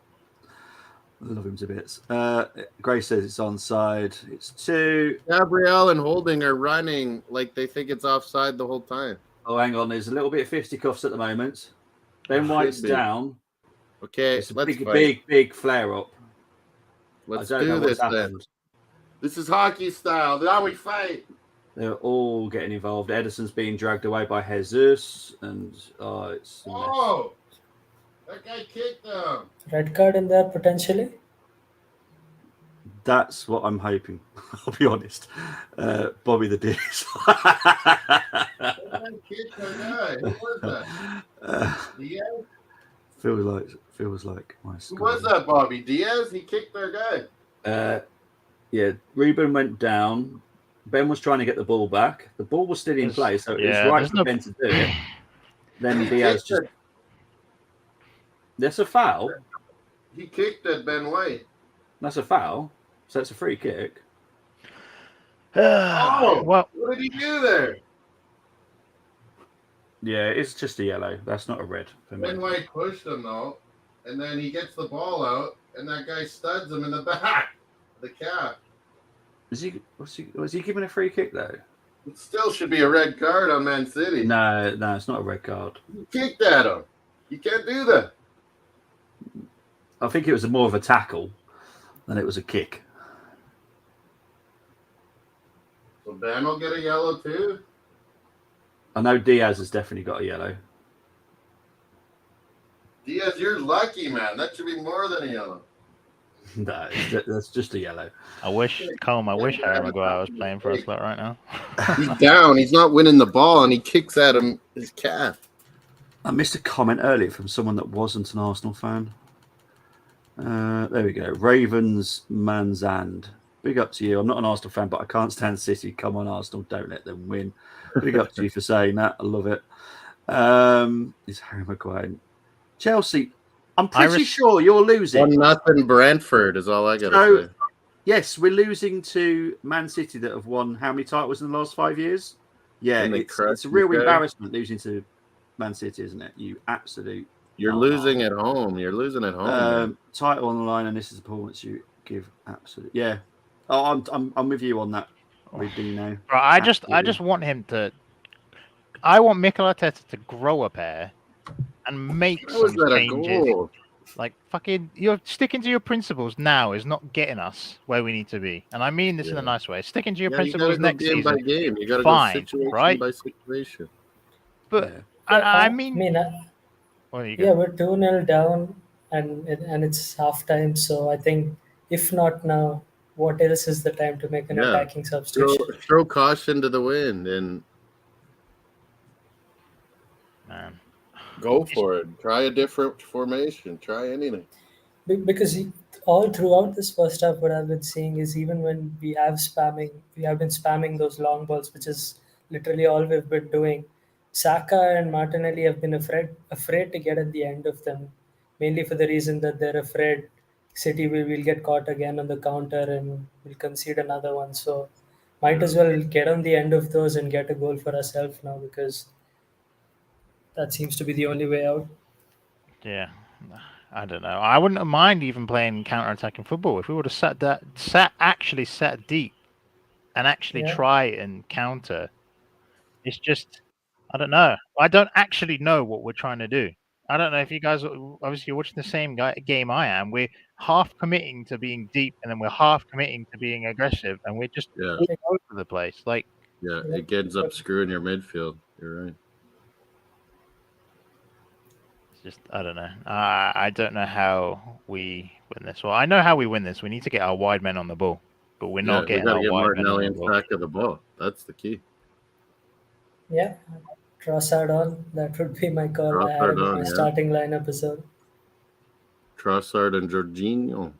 I love him to bits. Grace says it's onside. It's 2. Gabriel and Holding are running like they think it's offside the whole time. Oh, hang on. There's a little bit of fisticuffs at the moment. Ben White's down. Okay, it's a big flare up. Let's do this then. This is hockey style. Now we fight. They're all getting involved. Edison's being dragged away by Jesus, and it's. Oh, that guy kicked him. Red card in there potentially. That's what I'm hoping. I'll be honest. Bobby the Diz. Feels like my Who was that, Bobby? Diaz? He kicked their guy. Yeah, Ruben went down. Ben was trying to get the ball back. The ball was still in play, so it was right for Ben to do it. Then Diaz just... That's a foul? He kicked at Ben White. That's a foul. So it's a free kick. Oh, well, what did he do there? Yeah, it's just a yellow. That's not a red for me. Ben White pushed him though, and then he gets the ball out, and that guy studs him in the back, the calf. Was he giving a free kick though? It still should be a red card on Man City. No, it's not a red card. He kicked at him. You can't do that. I think it was more of a tackle than it was a kick. So Ben will get a yellow too. I know Diaz has definitely got a yellow. Diaz, you're lucky, man. That should be more than a yellow. No, that's just a yellow. I wish Harry Maguire was playing for us right now. He's down. He's not winning the ball, and he kicks at him his calf. I missed a comment earlier from someone that wasn't an Arsenal fan. There we go. Ravens Manzand. Big up to you. I'm not an Arsenal fan, but I can't stand City. Come on, Arsenal. Don't let them win. Big up to you for saying that. I love it. It's Harry Maguire. Chelsea, I'm pretty sure you're losing. 1-0 Brentford is all I got to say. Yes, we're losing to Man City that have won how many titles in the last 5 years? Yeah, it's a real embarrassment losing to Man City, isn't it? You're losing at home. You're losing at home. Title on the line, and this is the performance you give. Absolutely, yeah. Oh, I'm with you on that. With Dino. I just want him to. I want Mikel Arteta to grow a pair and make some changes. Like fucking, you're sticking to your principles now is not getting us where we need to be, and I mean this in a nice way. Sticking to your principles next game season, by game. You got to fine, go situation right? by situation. But I mean, we're 2-0 down, and it's halftime. So I think if not now, what else is the time to make an attacking substitution? Throw caution to the wind and go for it. Try a different formation. Try anything. Because all throughout this first half, what I've been seeing is even when we have been spamming those long balls, which is literally all we've been doing. Saka and Martinelli have been afraid to get at the end of them, mainly for the reason that they're afraid City will get caught again on the counter and will concede another one. So might as well get on the end of those and get a goal for ourselves now, because that seems to be the only way out. Yeah, I don't know. I wouldn't mind even playing counter-attacking football if we would have sat deep and actually try and counter. It's just, I don't know. I don't actually know what we're trying to do. I don't know if you guys obviously you're watching the same game I am. We're half committing to being deep, and then we're half committing to being aggressive, and we're just all over the place. Like, it ends up screwing your midfield. You're right. It's just, I don't know. I don't know how we win this. Well, I know how we win this. We need to get our wide men on the ball, but we're not getting our wide men on the ball. Back of the ball. That's the key. Yeah. Trossard on. That would be my call. I had my starting lineup as well. Trossard and Jorginho.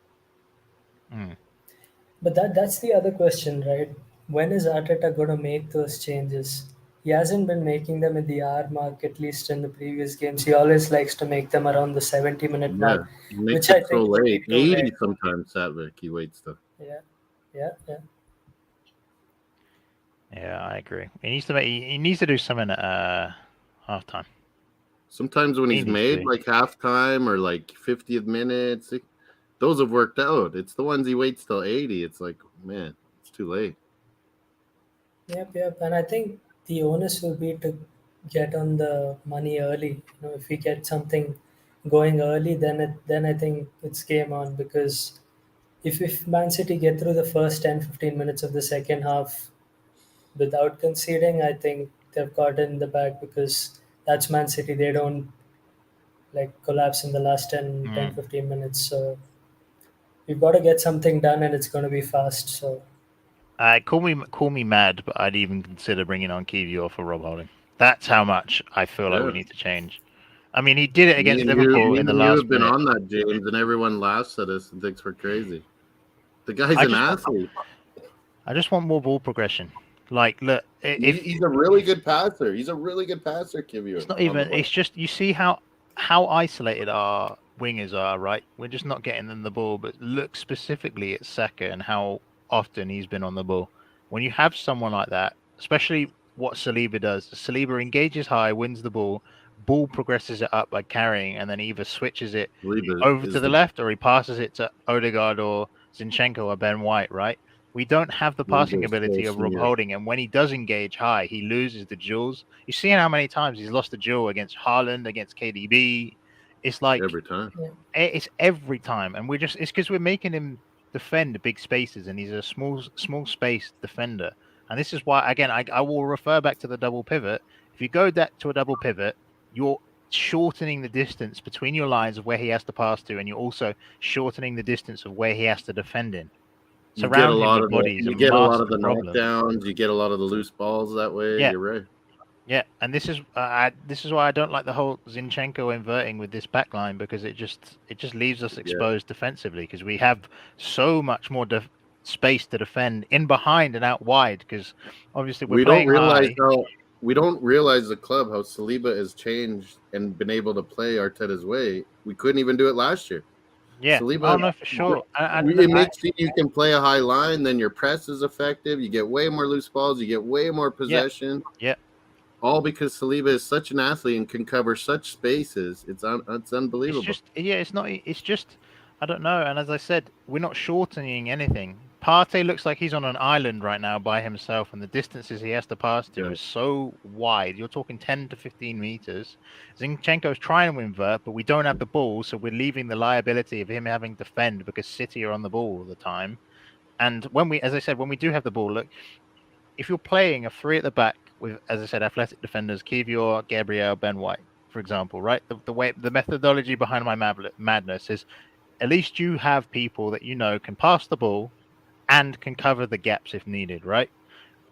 But that's the other question, right? When is Arteta going to make those changes? He hasn't been making them at the hour mark, at least in the previous games. He always likes to make them around the 70-minute mark. He makes it so late. 80 sometimes, Satvik. He waits though. Yeah. Yeah, I agree. He needs to do something at halftime. Sometimes when he's made like halftime or like 50th minutes, those have worked out. It's the ones he waits till 80. It's like, man, it's too late. Yep. And I think the onus will be to get on the money early. If we get something going early, then I think it's game on. Because if Man City get through the first 10-15 minutes of the second half without conceding, I think they've got in the bag, because that's Man City. They don't collapse in the last 10-15 minutes. So we've got to get something done, and it's going to be fast. So call me mad, but I'd even consider bringing on Kiwior for Rob Holding. That's how much I feel like we need to change. I mean, he did it against Liverpool in the last. You've been on that, James, and everyone laughs at us and thinks we're crazy. The guy's an athlete. I just want more ball progression. Like, look, he's a really good passer. He's a really good passer, Kiwior. It's not even. It's just you see how isolated our wingers are, right? We're just not getting them the ball. But look specifically at Saka and how often he's been on the ball. When you have someone like that, especially what Saliba does, Saliba engages high, wins the ball progresses it up by carrying, and then either switches it over to the left or he passes it to Odegaard or Zinchenko or Ben White, right? We don't have the passing ability of Rob Holding, and when he does engage high, he loses the duels. You've seen how many times he's lost a duel against Haaland, against KDB. It's like every time. It's every time, and it's because we're making him defend big spaces, and he's a small space defender. And this is why, again, I will refer back to the double pivot. If you go back to a double pivot, you're shortening the distance between your lines of where he has to pass to, and you're also shortening the distance of where he has to defend in. You get a lot of bodies. You get a lot of the knockdowns. You get a lot of the loose balls that way. Yeah. You're right. Yeah, and this is why I don't like the whole Zinchenko inverting with this back line, because it just leaves us exposed defensively, because we have so much more space to defend in behind and out wide, because obviously we don't realize the club how Saliba has changed and been able to play Arteta's way. We couldn't even do it last year. Yeah, Saliba, no, for sure. It makes you can play a high line, then your press is effective. You get way more loose balls. You get way more possession. Yeah. All because Saliba is such an athlete and can cover such spaces. It's unbelievable. It's just I don't know. And as I said, we're not shortening anything. Partey looks like he's on an island right now by himself, and the distances he has to pass to is so wide. You're talking 10 to 15 meters. Zinchenko's trying to invert, but we don't have the ball, so we're leaving the liability of him having to defend because City are on the ball all the time. And when we do have the ball, look, if you're playing a three at the back with, as I said, athletic defenders, Kivior, Gabriel, Ben White, for example, right? The methodology behind my madness is at least you have people that can pass the ball and can cover the gaps if needed, right?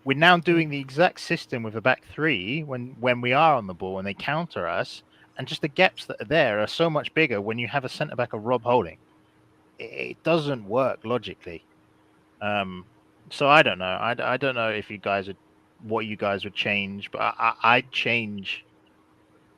We're now doing the exact system with a back three when we are on the ball and they counter us, and just the gaps that are there are so much bigger when you have a centre back of Rob Holding. It doesn't work logically. So I don't know. I don't know if what you guys would change, but I'd change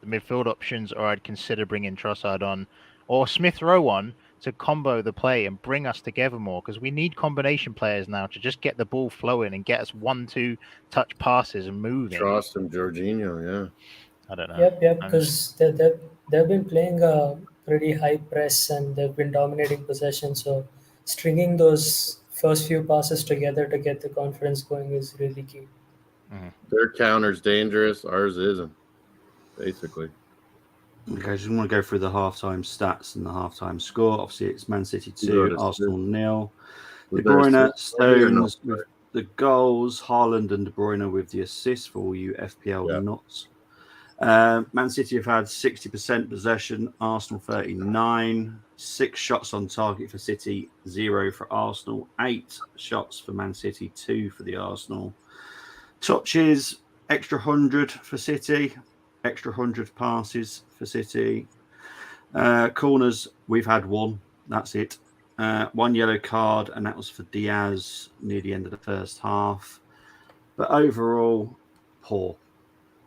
the midfield options, or I'd consider bringing Trossard on or Smith Rowe on to combo the play and bring us together more, because we need combination players now to just get the ball flowing and get us 1-2 touch passes and moving. Tross and Jorginho, yeah. I don't know. Yep, because they've been playing a pretty high press and they've been dominating possession. So stringing those first few passes together to get the confidence going is really key. Mm-hmm. Their counter's dangerous. Ours isn't, basically. Okay, just want to go through the halftime stats and the halftime score. Obviously, it's Man City 2, Arsenal 0. De Bruyne, Stones with the goals. Haaland and De Bruyne with the assists for all you FPL nuts. Man City have had 60% possession, Arsenal 39. 6 shots on target for City, 0 for Arsenal. 8 shots for Man City, 2 for the Arsenal. Touches, extra 100 for City. Extra 100 passes for City. Corners, we've had 1. That's it. 1 yellow card, and that was for Diaz near the end of the first half. But overall, poor.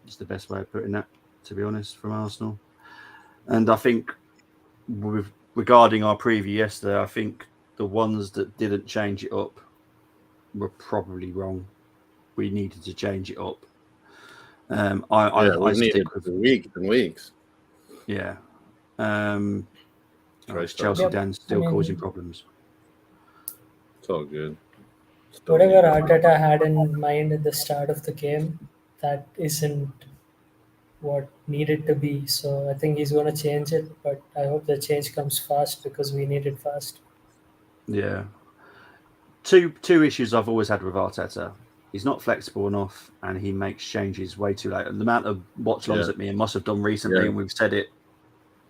Is the best way of putting that, to be honest, from Arsenal. And I think, regarding our preview yesterday, I think the ones that didn't change it up were probably wrong. We needed to change it up. I stick with weeks and weeks. Yeah. Chelsea Dan still causing problems. It's all good. Whatever Arteta had in mind at the start of the game, that isn't what needed to be. So I think he's going to change it, but I hope the change comes fast because we need it fast. Yeah. Two issues I've always had with Arteta. He's not flexible enough, and he makes changes way too late. And the amount of watchalongs at me and must have done recently, and we've said it.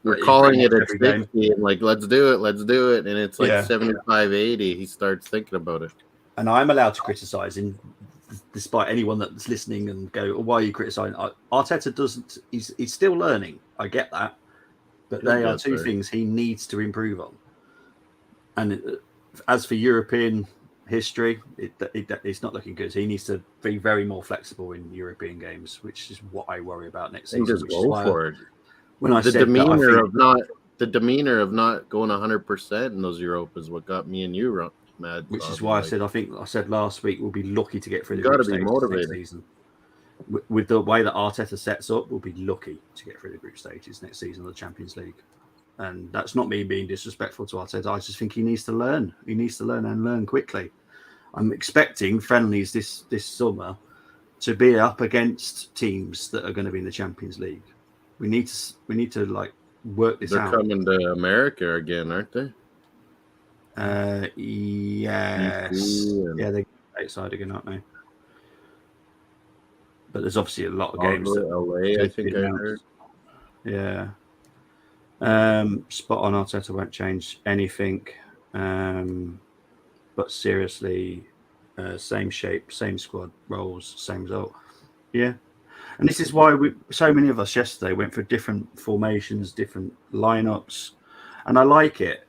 We're calling it at 60 and like, let's do it. And it's like 75, 80. He starts thinking about it. And I'm allowed to criticise him, despite anyone that's listening and go, oh, why are you criticising? Arteta doesn't, he's still learning. I get that. But they are two things he needs to improve on. And as for European history, it's not looking good. He needs to be very more flexible in European games, which is what I worry about next season. Just go for it. When I the said demeanor that, of not the demeanor of not going 100% in those Europa is what got me and you mad. Which is why I said last week we'll be lucky to get through the group group stages next season. With the way that Arteta sets up, we'll be lucky to get through the group stages next season of the Champions League. And that's not me being disrespectful to Arteta. I just think he needs to learn. He needs to learn and learn quickly. I'm expecting friendlies this summer to be up against teams that are going to be in the Champions League. We need to like work this out. They're coming to America again, aren't they? Yes. Yeah, they're outside again, aren't they? But there's obviously a lot of games. LA, I think I heard. Yeah. Spot on. Arteta won't change anything. But seriously, same shape, same squad roles, same result. Yeah. And this is why so many of us yesterday went for different formations, different lineups. And I like it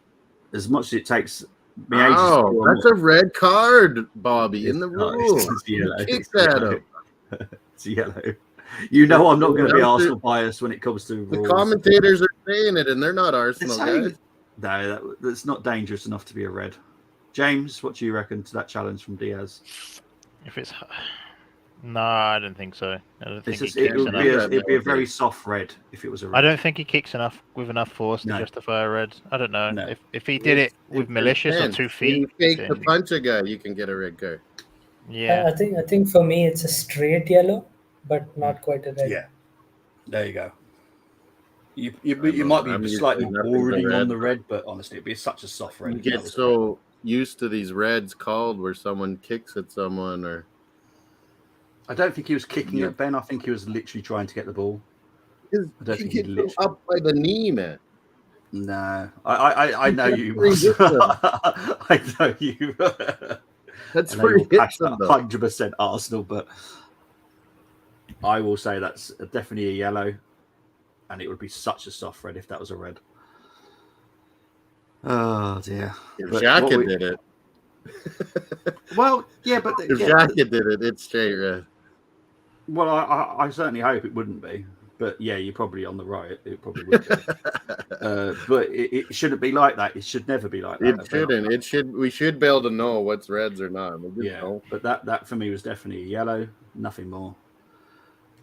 as much as it takes me ages. Oh, that's a red card, Bobby, in the rules. Kick that up. It's yellow. You know I'm not going to be Arsenal biased when it comes to rules. The commentators are saying it, and they're not Arsenal guys. No, that's not dangerous enough to be a red. James, what do you reckon to that challenge from Diaz? If it's no, I don't think so. I don't think it'd be a very soft red if it was a red. I don't think he kicks with enough force to justify a red. I don't know. No. If he did it with malicious or 2 feet, if you fake to punch a guy, you can get a red card. Yeah, I think for me it's a straight yellow, but not quite a red. Yeah, there you go. You might be slightly bordering on the red, but honestly, it'd be such a soft red. You get so used to these reds called where someone kicks at someone, or I don't think he was kicking at Ben. I think he was literally trying to get the ball. I don't think he literally up by the knee, man. No, I know you. I know you. That's pretty 100% Arsenal, but I will say that's definitely a yellow, and it would be such a soft red if that was a red. Oh dear! If Xhaka did it, well, yeah, but if Xhaka did it, it's straight red. Well, I certainly hope it wouldn't be, but yeah, you're probably on the right. It probably would be. But it shouldn't be like that. It should never be like that. It shouldn't. It should. We should be able to know what's reds or not. But that for me was definitely a yellow. Nothing more.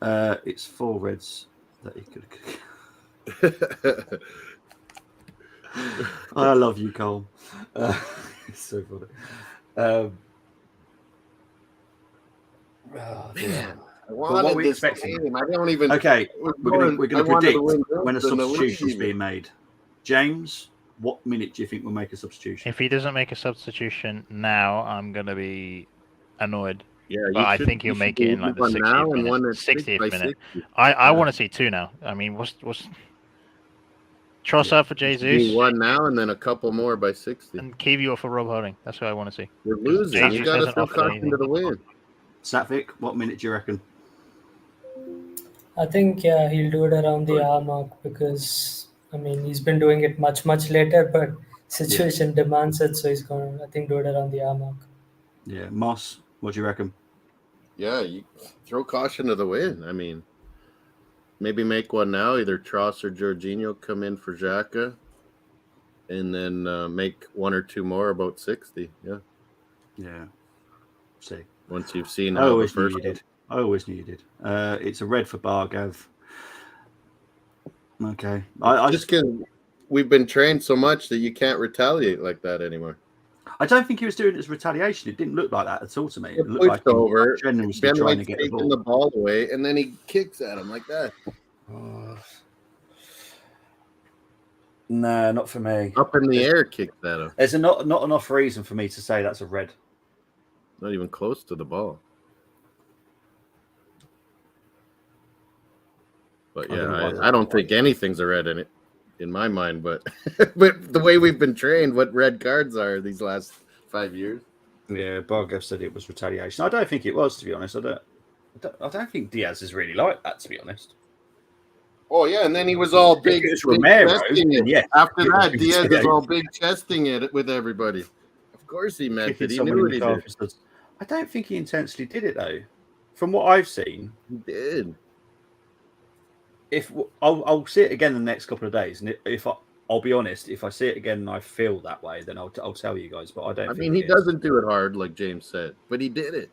It's 4 reds that he could. I love you, Cole. It's so funny. Man, what are we expecting? I don't even. Okay, we're going to predict when a substitution is being made. James, what minute do you think we'll make a substitution? If he doesn't make a substitution now, I'm going to be annoyed. Yeah, but I think he'll make it in like the 60th minute. I want to see 2 now. I mean, what's Trossard for Jesus? 1 now and then a couple more by 60. And Kiwior for Rob Holding. That's what I want to see. We're losing. You got to throw caution to the wind. Satvik, what minute do you reckon? I think he'll do it around the hour mark because I mean he's been doing it much later, but situation demands it, so he's going to I think do it around the hour mark. Yeah, Moss, what do you reckon? Yeah, you throw caution to the wind. I mean, maybe make one now. Either Tross or Jorginho come in for Xhaka, and then make 1 or 2 more about 60. Yeah. Yeah. See. Once you've seen how the first one. I always knew you did. It's a red for Bargav. Okay. I just because we've been trained so much that you can't retaliate like that anymore. I don't think he was doing it as retaliation. It didn't look like that at all to me. It looked like over. Generously trying to get the ball away, and then he kicks at him like that. No, not for me. Up in the air, kicks at him. There's not enough reason for me to say that's a red. Not even close to the ball. But yeah, I don't think anything's a red in it, in my mind. But but the way we've been trained, what red cards are these last 5 years? Yeah, Bargav said it was retaliation. I don't think it was, to be honest. I don't think Diaz is really like that, to be honest. Oh yeah, and then he was all big Romero. Yeah. After that, Diaz was all big chesting it with everybody. Of course he meant it. He knew what he did. I don't think he intentionally did it though. From what I've seen, he did. If I'll see it again in the next couple of days, and if I'll be honest. If I see it again and I feel that way, then I'll tell you guys. But I don't. I mean, he doesn't do it hard, like James said, but he did it.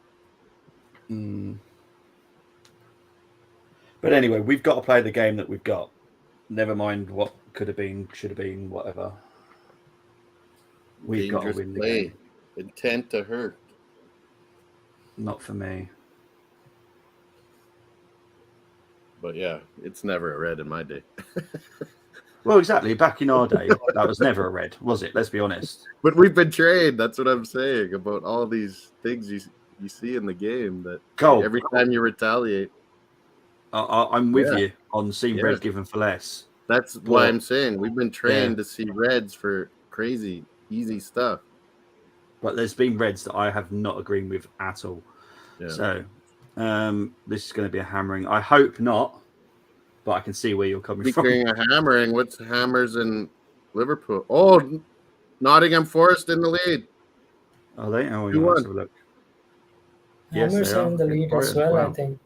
But anyway, we've got to play the game that we've got. Never mind what could have been, should have been, whatever. We've got to win the game. Intent to hurt. Not for me. But yeah, it's never a red in my day. Well, exactly. Back in our day, that was never a red, was it? Let's be honest. But we've been trained. That's what I'm saying about all these things you see in the game that every time you retaliate. I'm with you on seeing red given for less. That's why I'm saying we've been trained to see reds for crazy, easy stuff. But there's been reds that I have not agreed with at all. Yeah. So this is going to be a hammering. I hope not, but I can see where you're coming from. Speaking of hammering, what's hammers in Liverpool? Oh, Nottingham Forest in the lead. Are they? Oh, let's have a look. Hammers are in the lead as well, I think.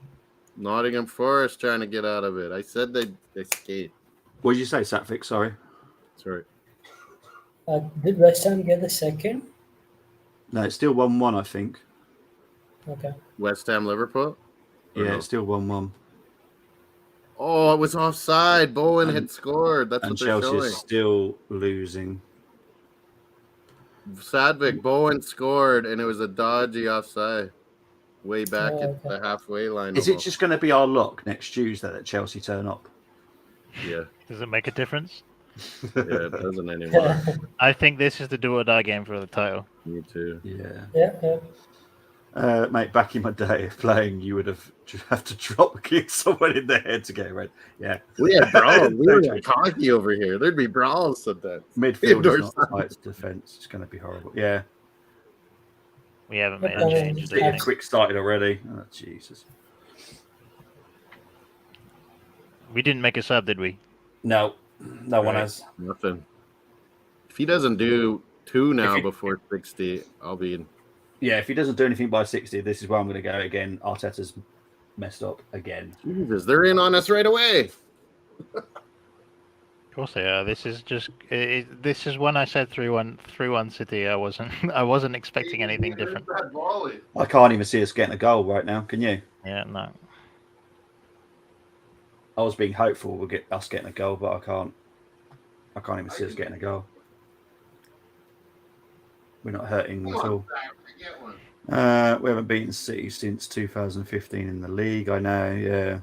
Nottingham Forest trying to get out of it. I said they skate. What did you say, Satvik? Sorry. Did West Ham get the second? No, it's still 1-1, I think. Okay. West Ham Liverpool? Yeah, it's still 1-1. Oh, it was offside. Bowen had scored. That's what they're Chelsea showing. Is still losing. Sadvik, Bowen scored, and it was a dodgy offside. Way back at the halfway line. Is it just going to be our luck next Tuesday that Chelsea turn up? Yeah. Does it make a difference? Yeah, it doesn't anymore. I think this is the do or die game for the title. Me too. Yeah. Mate, back in my day of playing, you would have to drop kick someone in the head to get a red. Yeah. We had brawls. We were like hockey over here. There'd be brawls sometimes. Midfield is not like defense. It's going to be horrible. Yeah. We haven't made a change. It's quick started already. Oh, Jesus. We didn't make a sub, did we? No. No one has. Nothing. If he doesn't do 2 now before 60, I'll be in. Yeah, if he doesn't do anything by 60, this is where I'm going to go again. Arteta's messed up again. Jesus, they're in on us right away. Of course they are. This is just. This is when I said 3-1 City. I wasn't expecting anything different. I can't even see us getting a goal right now. Can you? Yeah, no. I was being hopeful we'll get us getting a goal, but I can't even see us getting a goal. We're not hurting at all. We haven't beaten City since 2015 in the league. I know, yeah.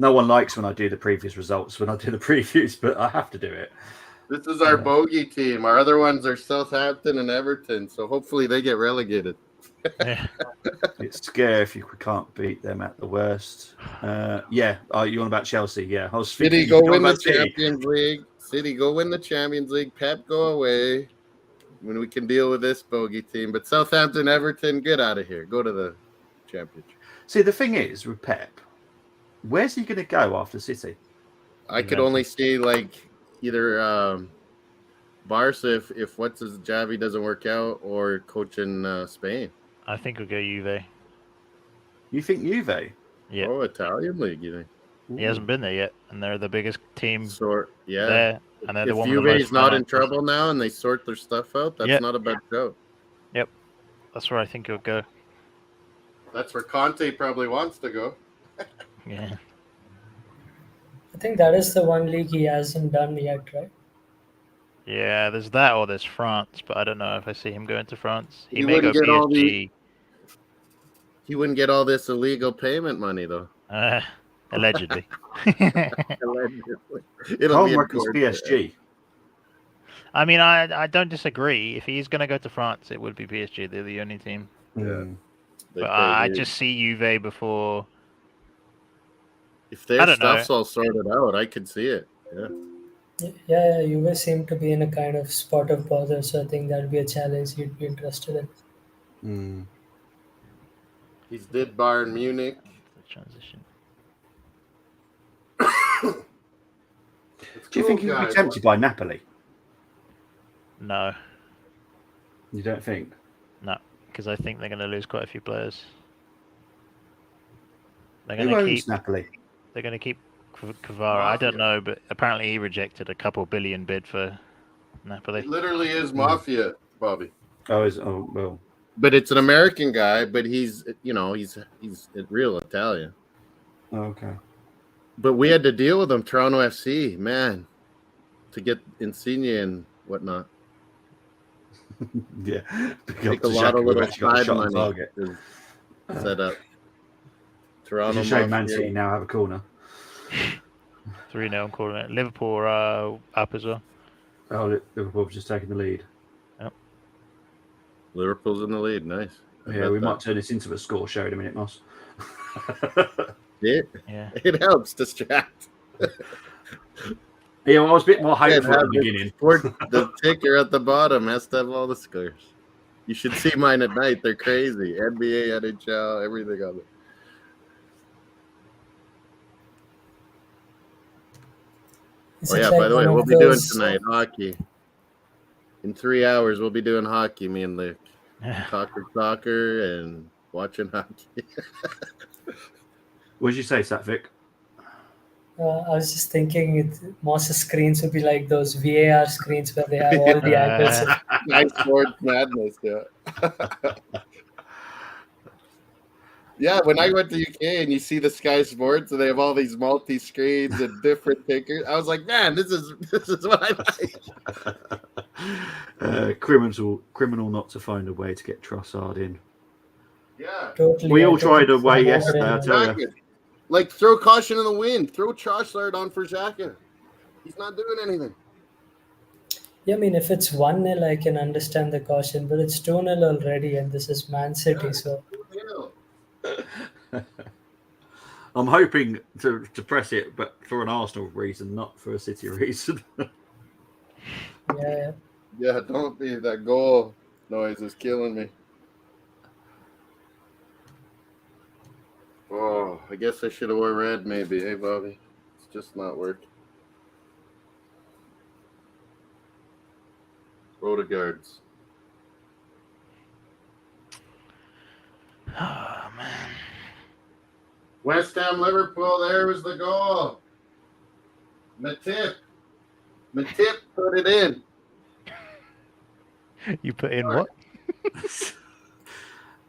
No one likes when I do the previous results, when I do the previews, but I have to do it. This is our bogey team. Our other ones are Southampton and Everton, so hopefully they get relegated. It's scary if you can't beat them at the worst. You on about Chelsea? Yeah, I was thinking. City go win the Champions League. City go win the Champions League. Pep go away. When we can deal with this bogey team, but Southampton, Everton, get out of here. Go to the Championship. See, the thing is with Pep, where's he going to go after City? I could only see like either Barca if what's his Javi doesn't work out, or coach in Spain. I think we'll go Juve. You think Juve? Yeah. Oh, Italian league, you think? He hasn't been there yet, and they're the biggest team yeah. there. And they're if Juve's not in trouble now and they sort their stuff out, that's not a bad show. Yep. That's where I think he'll go. That's where Conte probably wants to go. Yeah. I think that is the one league he hasn't done yet, right? Yeah, there's that or there's France, but I don't know if I see him going to France. He may go PSG. He wouldn't get all this illegal payment money, though. Allegedly. Allegedly. It'll be PSG. I mean, I don't disagree. If he's going to go to France, it would be PSG. They're the only team. Yeah. But I just see Juve before. If their stuff's all sorted out, I could see it. Yeah. Juve seem to be in a kind of spot of bother, so I think that would be a challenge you'd be interested in. He's did Bayern Munich. Transition. Do you think he would be tempted by Napoli? No. You don't think? No, because I think they're going to lose quite a few players. They're Who owns Napoli? They're going to keep Kvara. I don't know, but apparently he rejected a couple billion bid for Napoli. It literally is mafia, Bobby. Well. But it's an American guy, but he's a real Italian. Okay. But we had to deal with him, Toronto FC, man, to get Insigne and whatnot. Yeah, take a lot of little side money to set up. Toronto. It's a shame Man City now have a corner. 3-0 corner. Liverpool are up as well. Oh, Liverpool's just taking the lead. Yep. Liverpool's in the lead. Nice. We might turn this into a score show in a minute, Moss. It helps distract. Yeah, well, I was a bit more hopeful at the beginning. The ticker at the bottom has to have all the scores. You should see mine at night. They're crazy. NBA, NHL, everything on it. By the way, we'll be doing tonight hockey. In 3 hours, we'll be doing hockey, me and Luke. Talking soccer and watching hockey. What did you say, Satvik? I was just thinking Moss's screens would be like those VAR screens where they have all the angles. Nice sports madness, yeah. Yeah, when I went to UK and you see the Sky Sports and they have all these multi-screens and different tickers, I was like, man, this is what I like. Criminal not to find a way to get Trossard in. Yeah. Totally. We all tried a way yesterday, I tell you. Like, throw caution in the wind. Throw Trossard on for Xhaka. He's not doing anything. Yeah, I mean, if it's 1-0, I can understand the caution, but it's 2-0 already, and this is Man City, so... I'm hoping to press it, but for an Arsenal reason, not for a City reason. Yeah, don't be. That goal noise is killing me. Oh, I guess I should have wore red maybe. Hey, Bobby. It's just not working. Odegaard's. Oh, man. West Ham, Liverpool, there was the goal. Matip put it in. You put in what?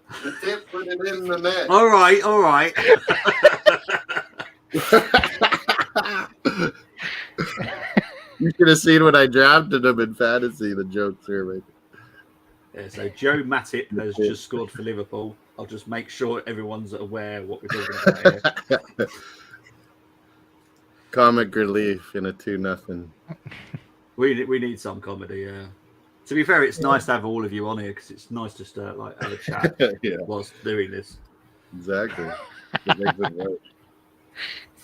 Matip put it in the net. All right. You should have seen when I drafted him in fantasy, the jokes here, mate. Yeah, so Joe Matip has just scored for Liverpool. I'll just make sure everyone's aware what we're talking about here. Comic relief in a 2-0. We need some comedy, yeah. To be fair, it's nice to have all of you on here because it's nice just to have a chat whilst doing this. Exactly.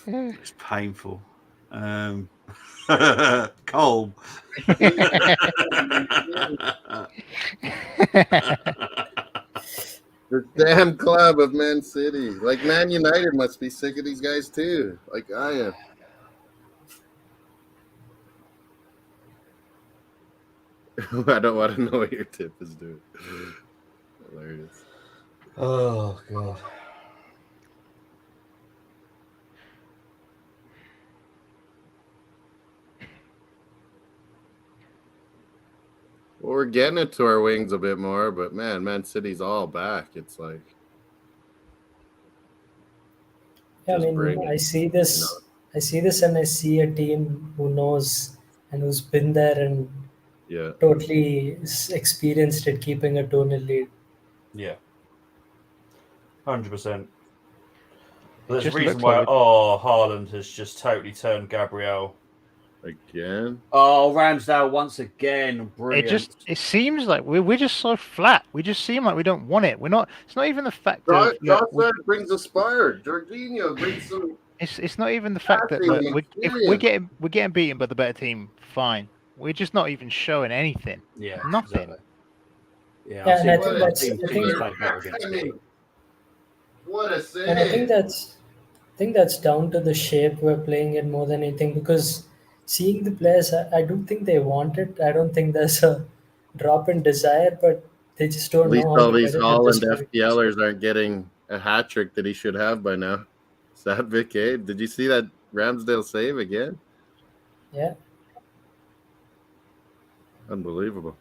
It's painful. Cole. The damn club of Man City. Like, Man United must be sick of these guys too. Like I am. I don't want to know what your tip is doing. Hilarious. Oh, God. Well, we're getting it to our wings a bit more, but Man City's all back. It's like, I mean, I see this, and I see a team who knows and who's been there and totally experienced it, keeping a 2-0 lead. Yeah, 100%. There's a reason why. Haaland has just totally turned Gabriel. Again? Oh, Ramsdale once again. Brilliant. It seems like we're just so flat. We just seem like we don't want it. We're not. It's not even the fact that Trossard brings a spark. Jorginho brings some. It's not even the fact that if we're getting beaten by the better team. Fine. We're just not even showing anything. Yeah, nothing. Exactly. Yeah, and I think that's. What a save! And I think that's down to the shape we're playing in more than anything, because seeing the players, I don't think they want it. I don't think there's a drop in desire, but they just don't know. At least all these Holland FPLers aren't getting a hat trick that he should have by now. Satvik, did you see that Ramsdale save again? Yeah. Unbelievable.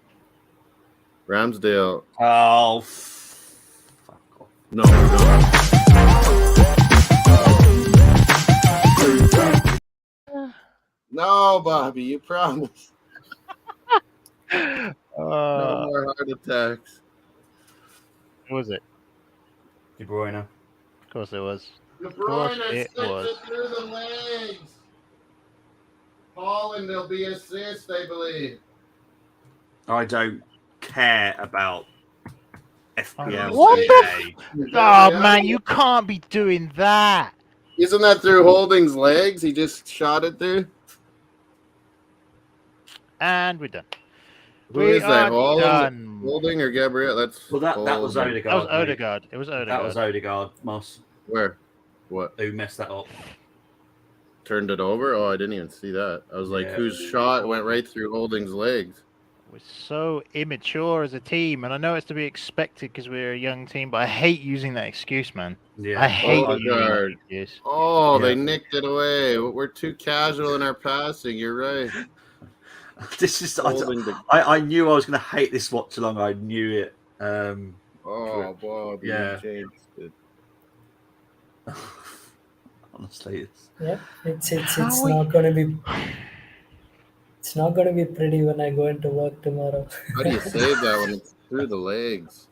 Ramsdale. Oh, fuck off. No. No, Bobby, you promised. No more heart attacks. Who was it? De Bruyne. Of course it was. De Of course Bruyne it sticks was. it through the legs. Holland will be assist, I believe. I don't care about FPL. What the Oh, man, you can't be doing that. Isn't that through Holding's legs? He just shot it through. And we're done. Who is that? Done. Holding or Gabriel? That was Odegaard. That was Odegaard. It was Odegaard. That was Odegaard, Moss. Where? What? Who messed that up? Turned it over? Oh, I didn't even see that. I was like, whose shot went right through Holding's legs? We're so immature as a team, and I know it's to be expected because we're a young team, but I hate using that excuse, man. Yeah. I hate using that excuse. Oh, they nicked it away. We're too casual in our passing. You're right. This is I knew I was going to hate this watch along. I knew it. Oh, Bob, you changed it. Honestly, it's not going to be. It's not going to be pretty when I go into work tomorrow. How do you save that when it's through the legs?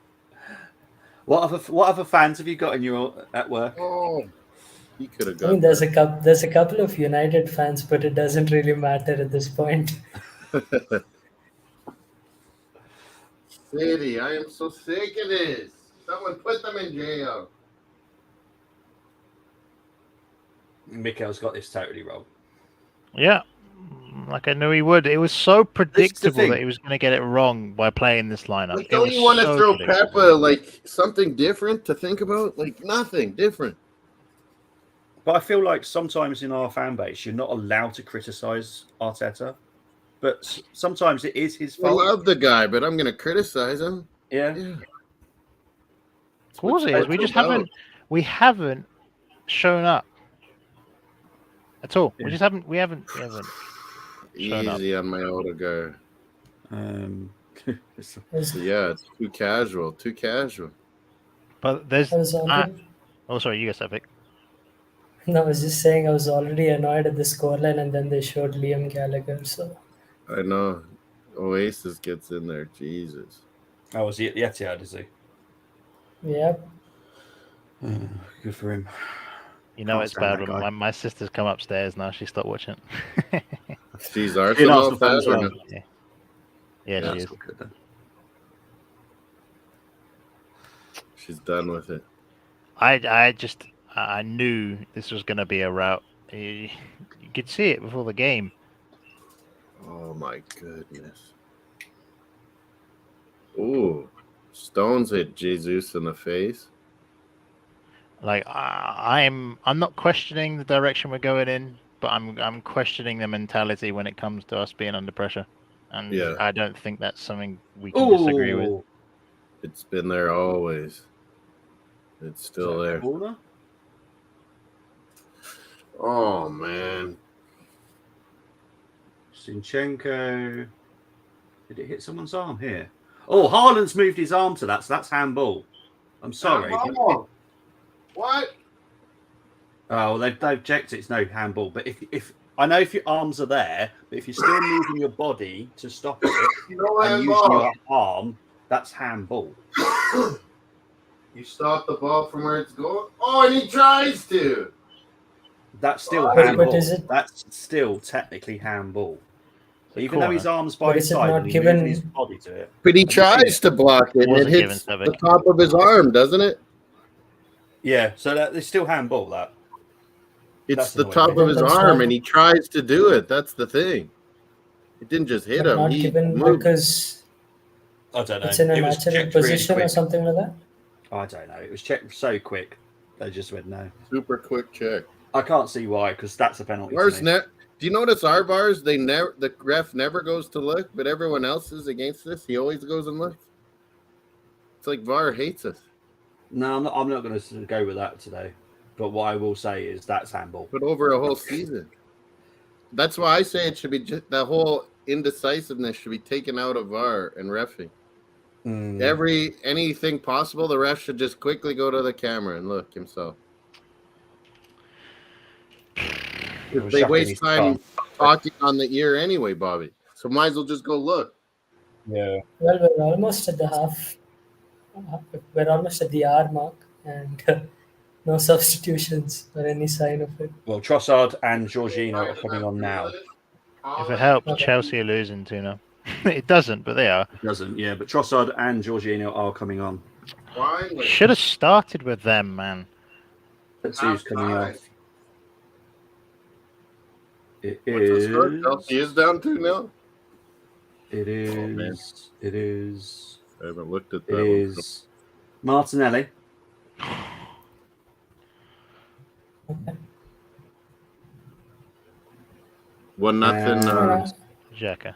What other fans have you got in your at work? Oh, he could have got. I mean, there's a couple of United fans, but it doesn't really matter at this point. City, I am so sick of this. Someone put them in jail. Mikel's got this totally wrong. Yeah, like I knew he would. It was so predictable that he was going to get it wrong by playing this lineup. Like, don't you want to throw Peppa like something different to think about? Like nothing different. But I feel like sometimes in our fan base, you're not allowed to criticize Arteta. But sometimes it is his fault. I love the guy, but I'm going to criticize him. Yeah. Of course it is. We haven't shown up at all. Yeah. We haven't shown up. Easy on my Odegaard. It's too casual. But there's sorry, you guys have it. No, I was just saying I was already annoyed at the scoreline, and then they showed Liam Gallagher, so I know. Oasis gets in there. Jesus. Oh, was he at the Etihad, is he? Yep. Good for him. You know it's bad when my sister's come upstairs now. She stopped watching. She's Arsenal fan as well. Yeah, she is. Good, then. She's done with it. I knew this was going to be a rout. You could see it before the game. Oh my goodness. Ooh. Stones hit Jesus in the face. Like I'm not questioning the direction we're going in, but I'm questioning the mentality when it comes to us being under pressure. And I don't think that's something we can disagree with. It's been there always. It's still there. Corner? Oh man. Zinchenko. Did it hit someone's arm here? Oh, Haaland's moved his arm to that, so that's handball. I'm sorry. What? Oh, they've checked it's no handball. But if I know if your arms are there, but if you're still moving your body to stop it and using your arm, that's handball. You stop the ball from where it's going. Oh, and he tries to. That's still handball. That's still technically handball. Even though his arm's by his side and he moves his body to it. But he tries to block it and it hits the top of his arm, doesn't it? Yeah, so it's still handball, that. It's the top of his arm and he tries to do it. That's the thing. It didn't just hit him. Not given because I don't know. It's in a natural position or something like that? I don't know. It was checked so quick. They just went no. Super quick check. I can't see why, because that's a penalty. Do you notice our bars? The ref never goes to look, but everyone else is against this. He always goes and looks. It's like VAR hates us. No, I'm not going to go with that today. But what I will say is that's handball. But over a whole season. That's why I say it should be just the whole indecisiveness should be taken out of VAR and reffing. Anything possible, the ref should just quickly go to the camera and look himself. They waste time talking on the ear anyway, Bobby. So might as well just go look. Yeah. Well, we're almost at the half. We're almost at the hour mark, and no substitutions or any sign of it. Well, Trossard and Jorginho are coming on now. If it helps, Chelsea are losing 2-0. It doesn't, but they are. It doesn't, yeah. But Trossard and Jorginho are coming on. Should have started with them, man. Let's see who's coming off. It is. Chelsea is down 2-0. It is. It is. I haven't looked at that. It is Martinelli. Okay. 1-0. Xhaka.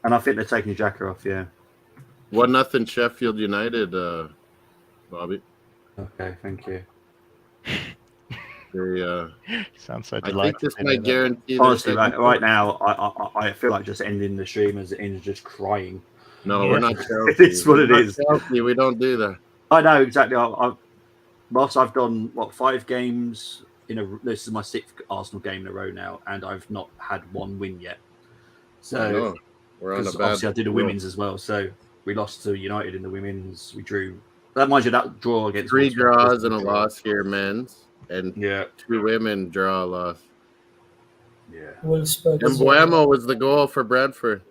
And I think they're taking Xhaka off, yeah. 1-0 Sheffield United, Bobby. Okay, thank you. They, sounds so I delightful. think this might guarantee. Honestly, right now, I feel like just ending the stream as it ends, just crying. No, we're not Chelsea. It's what it is. Chelsea, we don't do that. I know exactly. Whilst I've done 5 games this is my 6th Arsenal game in a row now, and I've not had one win yet. So we're on a bad. Obviously, I did the women's as well. So we lost to United in the women's. We drew. That mind you, that draw against 3 draws and a loss here, men's, and 2 women draw a loss. Yeah. Wolfsburg. And Buemo was the goal for Bradford.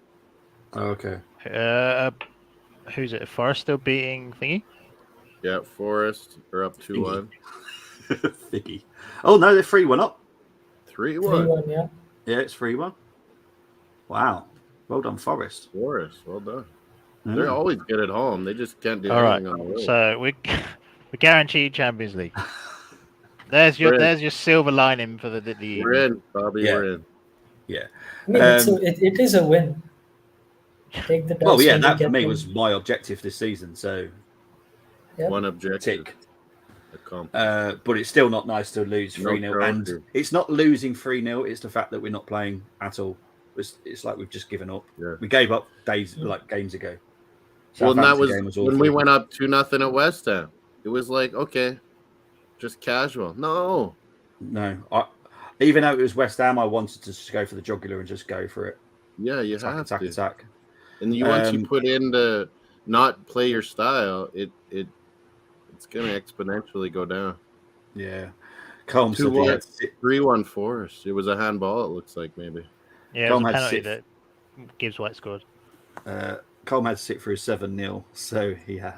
Oh, okay. Who's it? Forest still beating thingy? Yeah, Forest are up 2-1. Thicky. Oh no, they're 3-1 up. 3-1. 3-1, yeah. Yeah, it's 3-1. Wow. Well done, Forest. Forest, well done. They're always good at home. They just can't do All anything right. on the road. So we guarantee Champions League. There's your silver lining for the We're in, Bobby. Yeah. We're in. Yeah. I mean, it is a win. Take the Well, yeah, that for me was my objective this season. So, One objective. tick. Accomplished. But it's still not nice to lose 3-0. trophy. And it's not losing 3-0. It's the fact that we're not playing at all. It's like we've just given up. Yeah. We gave up games ago. Well, and that Southampton was game when awful. we went up 2-0 at West Ham. It was like, okay, just casual. No. Even though it was West Ham, I wanted to just go for the jugular and just go for it. Yeah, you have to. Attack. And once you put in the not play your style, it's going to exponentially go down. Yeah. Colm 3-1 Forest. It was a handball, it looks like, maybe. Yeah, it was a penalty that Gibbs White scored. Colm had to sit through 7-0, so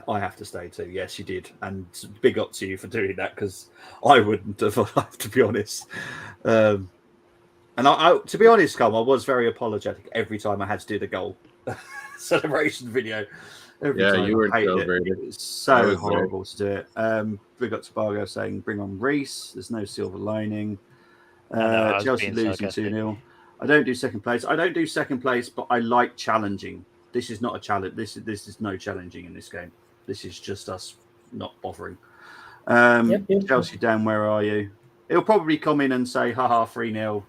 I have to stay too. Yes, you did, and big up to you for doing that because I wouldn't have, to be honest. And I, to be honest, Colm, I was very apologetic every time I had to do the goal celebration video. Every time you were celebrating. It was so horrible to do it. Big up to Bargo saying, "Bring on Reese." There's no silver lining. Chelsea losing 2-0. I don't do second place. But I like challenging. This is not a challenge. This is no challenging in this game. This is just us not bothering. Chelsea down. Where are you? He'll probably come in and say, "Haha, 3-0."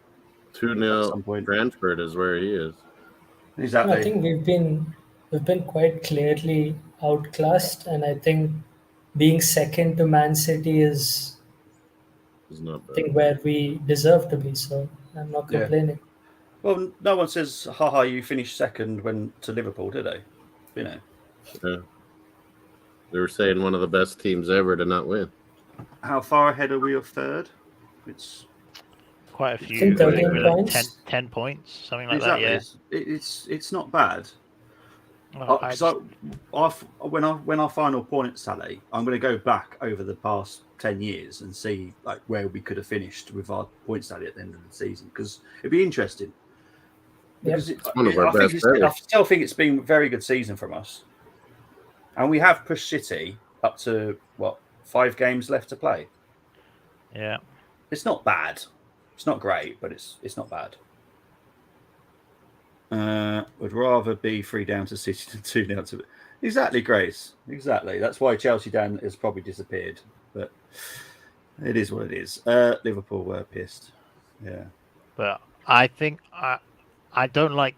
2-0. At some point. Brentford is where he is. Exactly. I think we've been quite clearly outclassed, and I think being second to Man City is not bad. I think where we deserve to be. So I'm not complaining. Well, no one says, haha, you finished second to Liverpool, did they? Yeah. They were saying one of the best teams ever to not win. How far ahead are we of third? It's quite a few. 13 points. 10 points, something like that, yeah. It's not bad. Well, when our final points tally, I'm going to go back over the past 10 years and see like where we could have finished with our points tally at the end of the season because it'd be interesting. Because I still think it's been a very good season from us, and we have pushed City up to 5 games left to play. Yeah, it's not bad. It's not great, but it's not bad. Would rather be 3 down to City than 2 down to. Exactly, Grace. Exactly. That's why Chelsea down has probably disappeared. But It is what it is. Liverpool were pissed. Yeah. But I think I don't like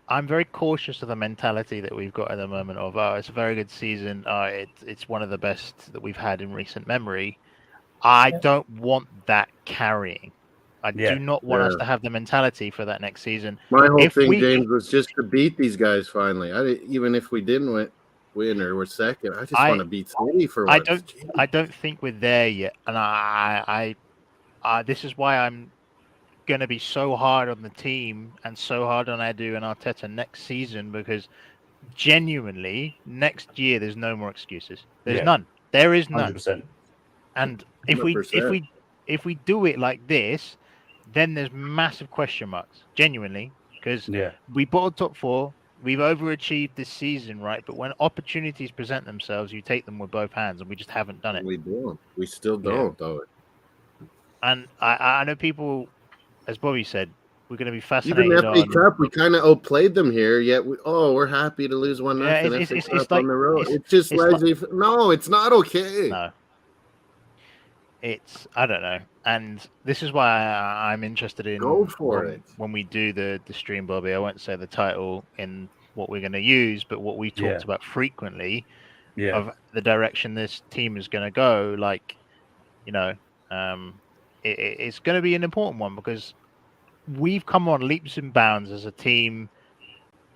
I'm very cautious of the mentality that we've got at the moment of, oh, it's a very good season. It's one of the best that we've had in recent memory. I don't want that carrying. I do not want us to have the mentality for that next season. My whole thing, James, was just to beat these guys finally. Even if we didn't win or we're second, I just want to beat City for once. I don't think we're there yet, and I this is why I'm going to be so hard on the team and so hard on Edu and Arteta next season, because genuinely next year there's no more excuses. There's none. There is none. 100%. And if we do it like this, then there's massive question marks, genuinely, because we bottled top 4. We've overachieved this season, right? But when opportunities present themselves, you take them with both hands, and we just haven't done it. We don't. We still don't, though. And I know people, as Bobby said, we're going to be fascinated. Even the FA Cup, we kind of outplayed them here. Yet we're happy to lose 1-0 it's like, on the road. It just no, it's not okay. No. I don't know, and this is why I'm interested in when we do the stream, Bobby. I won't say the title in what we're going to use, but what we talked about frequently of the direction this team is going to go. Like, it's going to be an important one, because we've come on leaps and bounds as a team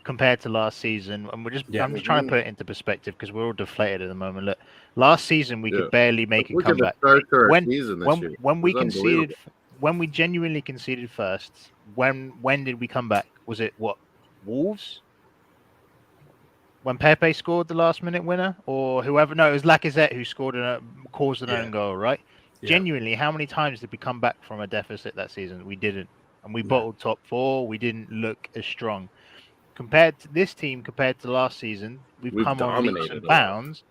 compared to last season, and I'm just trying to put it into perspective, because we're all deflated at the moment. Look, last season we could barely make a comeback. When we genuinely conceded first, when did we come back? Was it Wolves? When Pepe scored the last minute winner, or whoever? No, it was Lacazette who caused an own goal, right? Yeah. Genuinely, how many times did we come back from a deficit that season? We didn't, and we bottled top 4. We didn't look as strong. Compared to this team, compared to last season, we've come on leaps and bounds,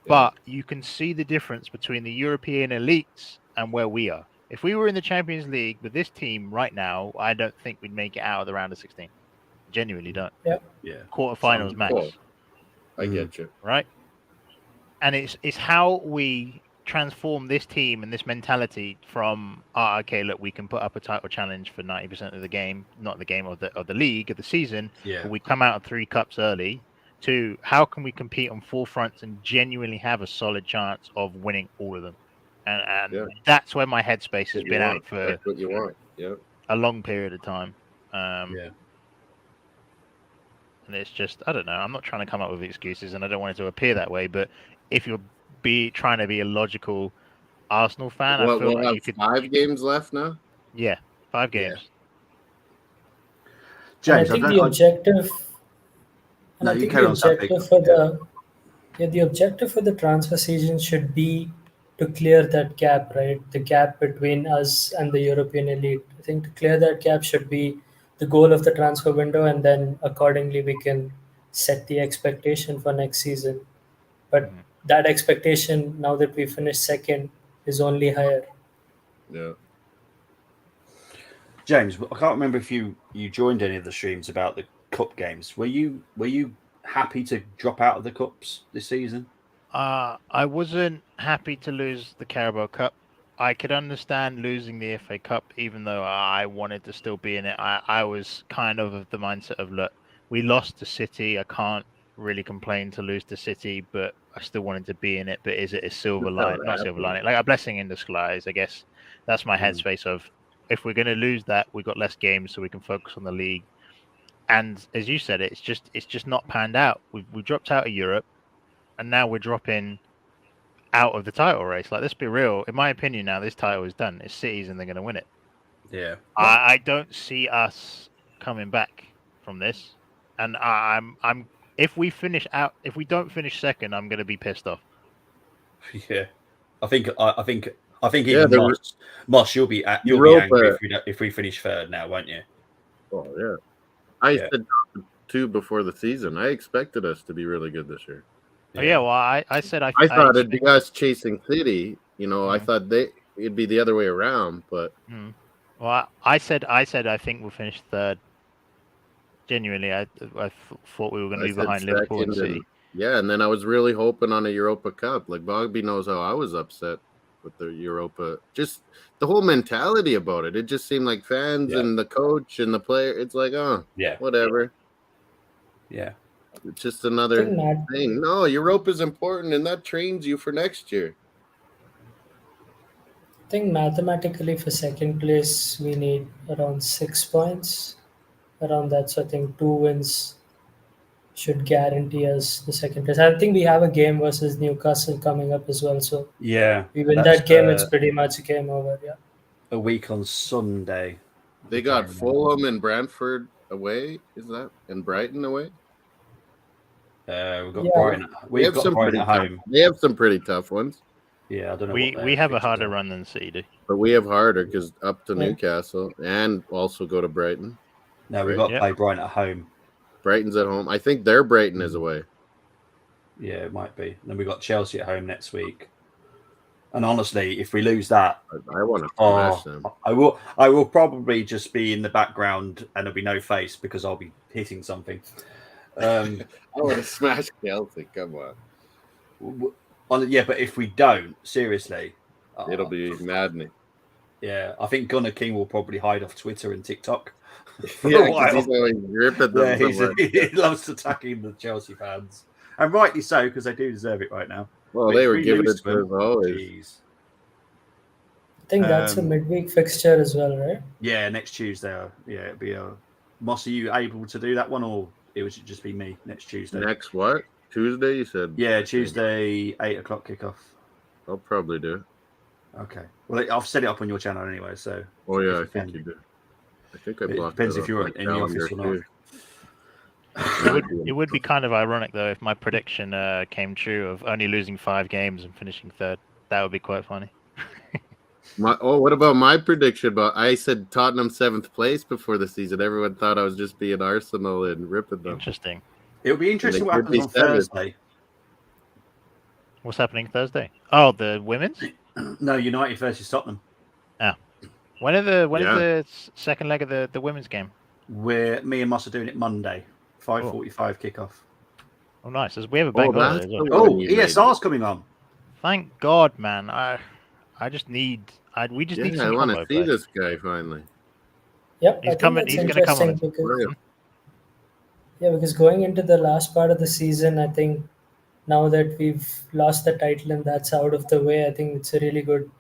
but you can see the difference between the European elites and where we are. If we were in the Champions League with this team right now, I don't think we'd make it out of the round of 16. Genuinely don't. Yeah. Quarterfinals max. Cool. I get you. Right? And it's how we transform this team and this mentality from, okay, look, we can put up a title challenge for 90% of the game, not the game of the league, of the season, but we come out of 3 cups early, to how can we compete on 4 fronts and genuinely have a solid chance of winning all of them. And that's where my headspace has been at for a long period of time. And it's just, I don't know, I'm not trying to come up with excuses, and I don't want it to appear that way, but if you're trying to be a logical Arsenal fan, I feel like you could 5 games left now. Yeah, 5 games. James, I think the objective. And no, I think the objective for the transfer season should be to clear that gap, right? The gap between us and the European elite. I think to clear that gap should be the goal of the transfer window, and then accordingly we can set the expectation for next season. But that expectation, now that we finished second, is only higher. Yeah. James, I can't remember if you joined any of the streams about the cup games. Were you happy to drop out of the cups this season? I wasn't happy to lose the Carabao Cup. I could understand losing the FA Cup, even though I wanted to still be in it. I was kind of the mindset of, look, we lost to City. I can't really complain to lose to City, but I still wanted to be in it. But is it a silver lining? Not silver lining, like a blessing in disguise, I guess. That's my headspace of, if we're going to lose that, we've got less games, so we can focus on the league. And as you said, it's just not panned out. We've dropped out of Europe, and now we're dropping out of the title race. Like, let's be real. In my opinion, now this title is done. It's City's, and they're going to win it. Yeah. I don't see us coming back from this, and if we don't finish second, I'm going to be pissed off. Yeah, I think even Moss, you'll be angry if we finish third now, won't you? Oh yeah, I said 2 before the season. I expected us to be really good this year. Well, I said I thought it'd be us chasing City. I thought it'd be the other way around, but well, I said I think we'll finish third. Genuinely, I thought we were going to be behind Liverpool and City. And then I was really hoping on a Europa Cup. Like, Bogby knows how I was upset with the Europa. Just the whole mentality about it. It just seemed like fans and the coach and the player. It's like, whatever. Yeah. It's just another thing. No, Europa is important, and that trains you for next year. I think mathematically for second place, we need around 6 points. Around that, so I think 2 wins should guarantee us the second place. I think we have a game versus Newcastle coming up as well. So we win that game, it's pretty much game over. Yeah. A week on Sunday. They got Fulham and Brentford away. Is that and Brighton away? We've got Brighton. We've got Brighton at home. They have some pretty tough ones. Yeah, I don't know. We have a harder run than City do. But we have harder because up to Newcastle and also go to Brighton. No, we've got to play Brighton at home. Brighton's at home. I think their Brighton is away. Yeah, it might be. Then we've got Chelsea at home next week. And honestly, if we lose that, I want to smash them. I will probably just be in the background and there'll be no face because I'll be hitting something. I want to smash Chelsea. Come on. Yeah, but if we don't, seriously, it'll be maddening. Yeah, I think Gunnar King will probably hide off Twitter and TikTok. Yeah, because he's always ripping them. He loves attacking the Chelsea fans, and rightly so because they do deserve it right now. Well, they were giving it to us always. I think that's a midweek fixture as well, right? Yeah, next Tuesday. Yeah, it'll be a. Moss, are you able to do that one, or it would just be me next Tuesday? Next what? Tuesday, you said? Yeah, Tuesday, 8:00 kickoff. I'll probably do it. Okay. Well, I've set it up on your channel anyway, so. Oh yeah, I think you do. I think I blocked it. Depends if you're in the office or not. It would be kind of ironic though if my prediction came true of only losing 5 games and finishing third. That would be quite funny. What about my prediction? I said Tottenham 7th place before the season. Everyone thought I was just being Arsenal and ripping them. Interesting. It'll be interesting what happens on Thursday. What's happening Thursday? Oh, the women's? No, United versus Tottenham. Oh. When is the second leg of the women's game? Me and Moss are doing it Monday, 5:45 kickoff. Oh, nice. We have a bank holiday. ESR's coming on. Thank God, man. I just need. We just need. I want to see this guy finally. Yep, he's coming. He's going to come on. Because going into the last part of the season, I think now that we've lost the title and that's out of the way, I think it's a really good,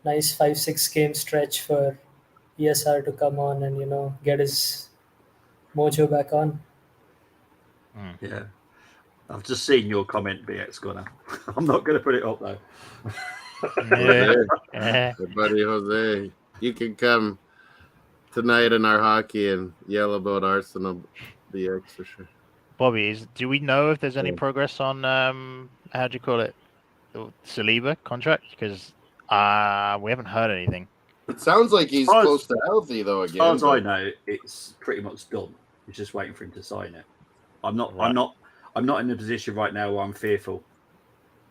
nice 5-6 game stretch for ESR to come on and get his mojo back on. Yeah, I've just seen your comment, BX Gunner. I'm not going to put it up though. Yeah. Buddy Jose, you can come tonight in our hockey and yell about Arsenal BX for sure. Bobby, do we know if there's any progress on how do you call it, the Saliba contract? Because we haven't heard anything. It sounds like he's close to healthy though. Again, as far as I know, it's pretty much done. We're just waiting for him to sign it. I'm not in a position right now where I'm fearful.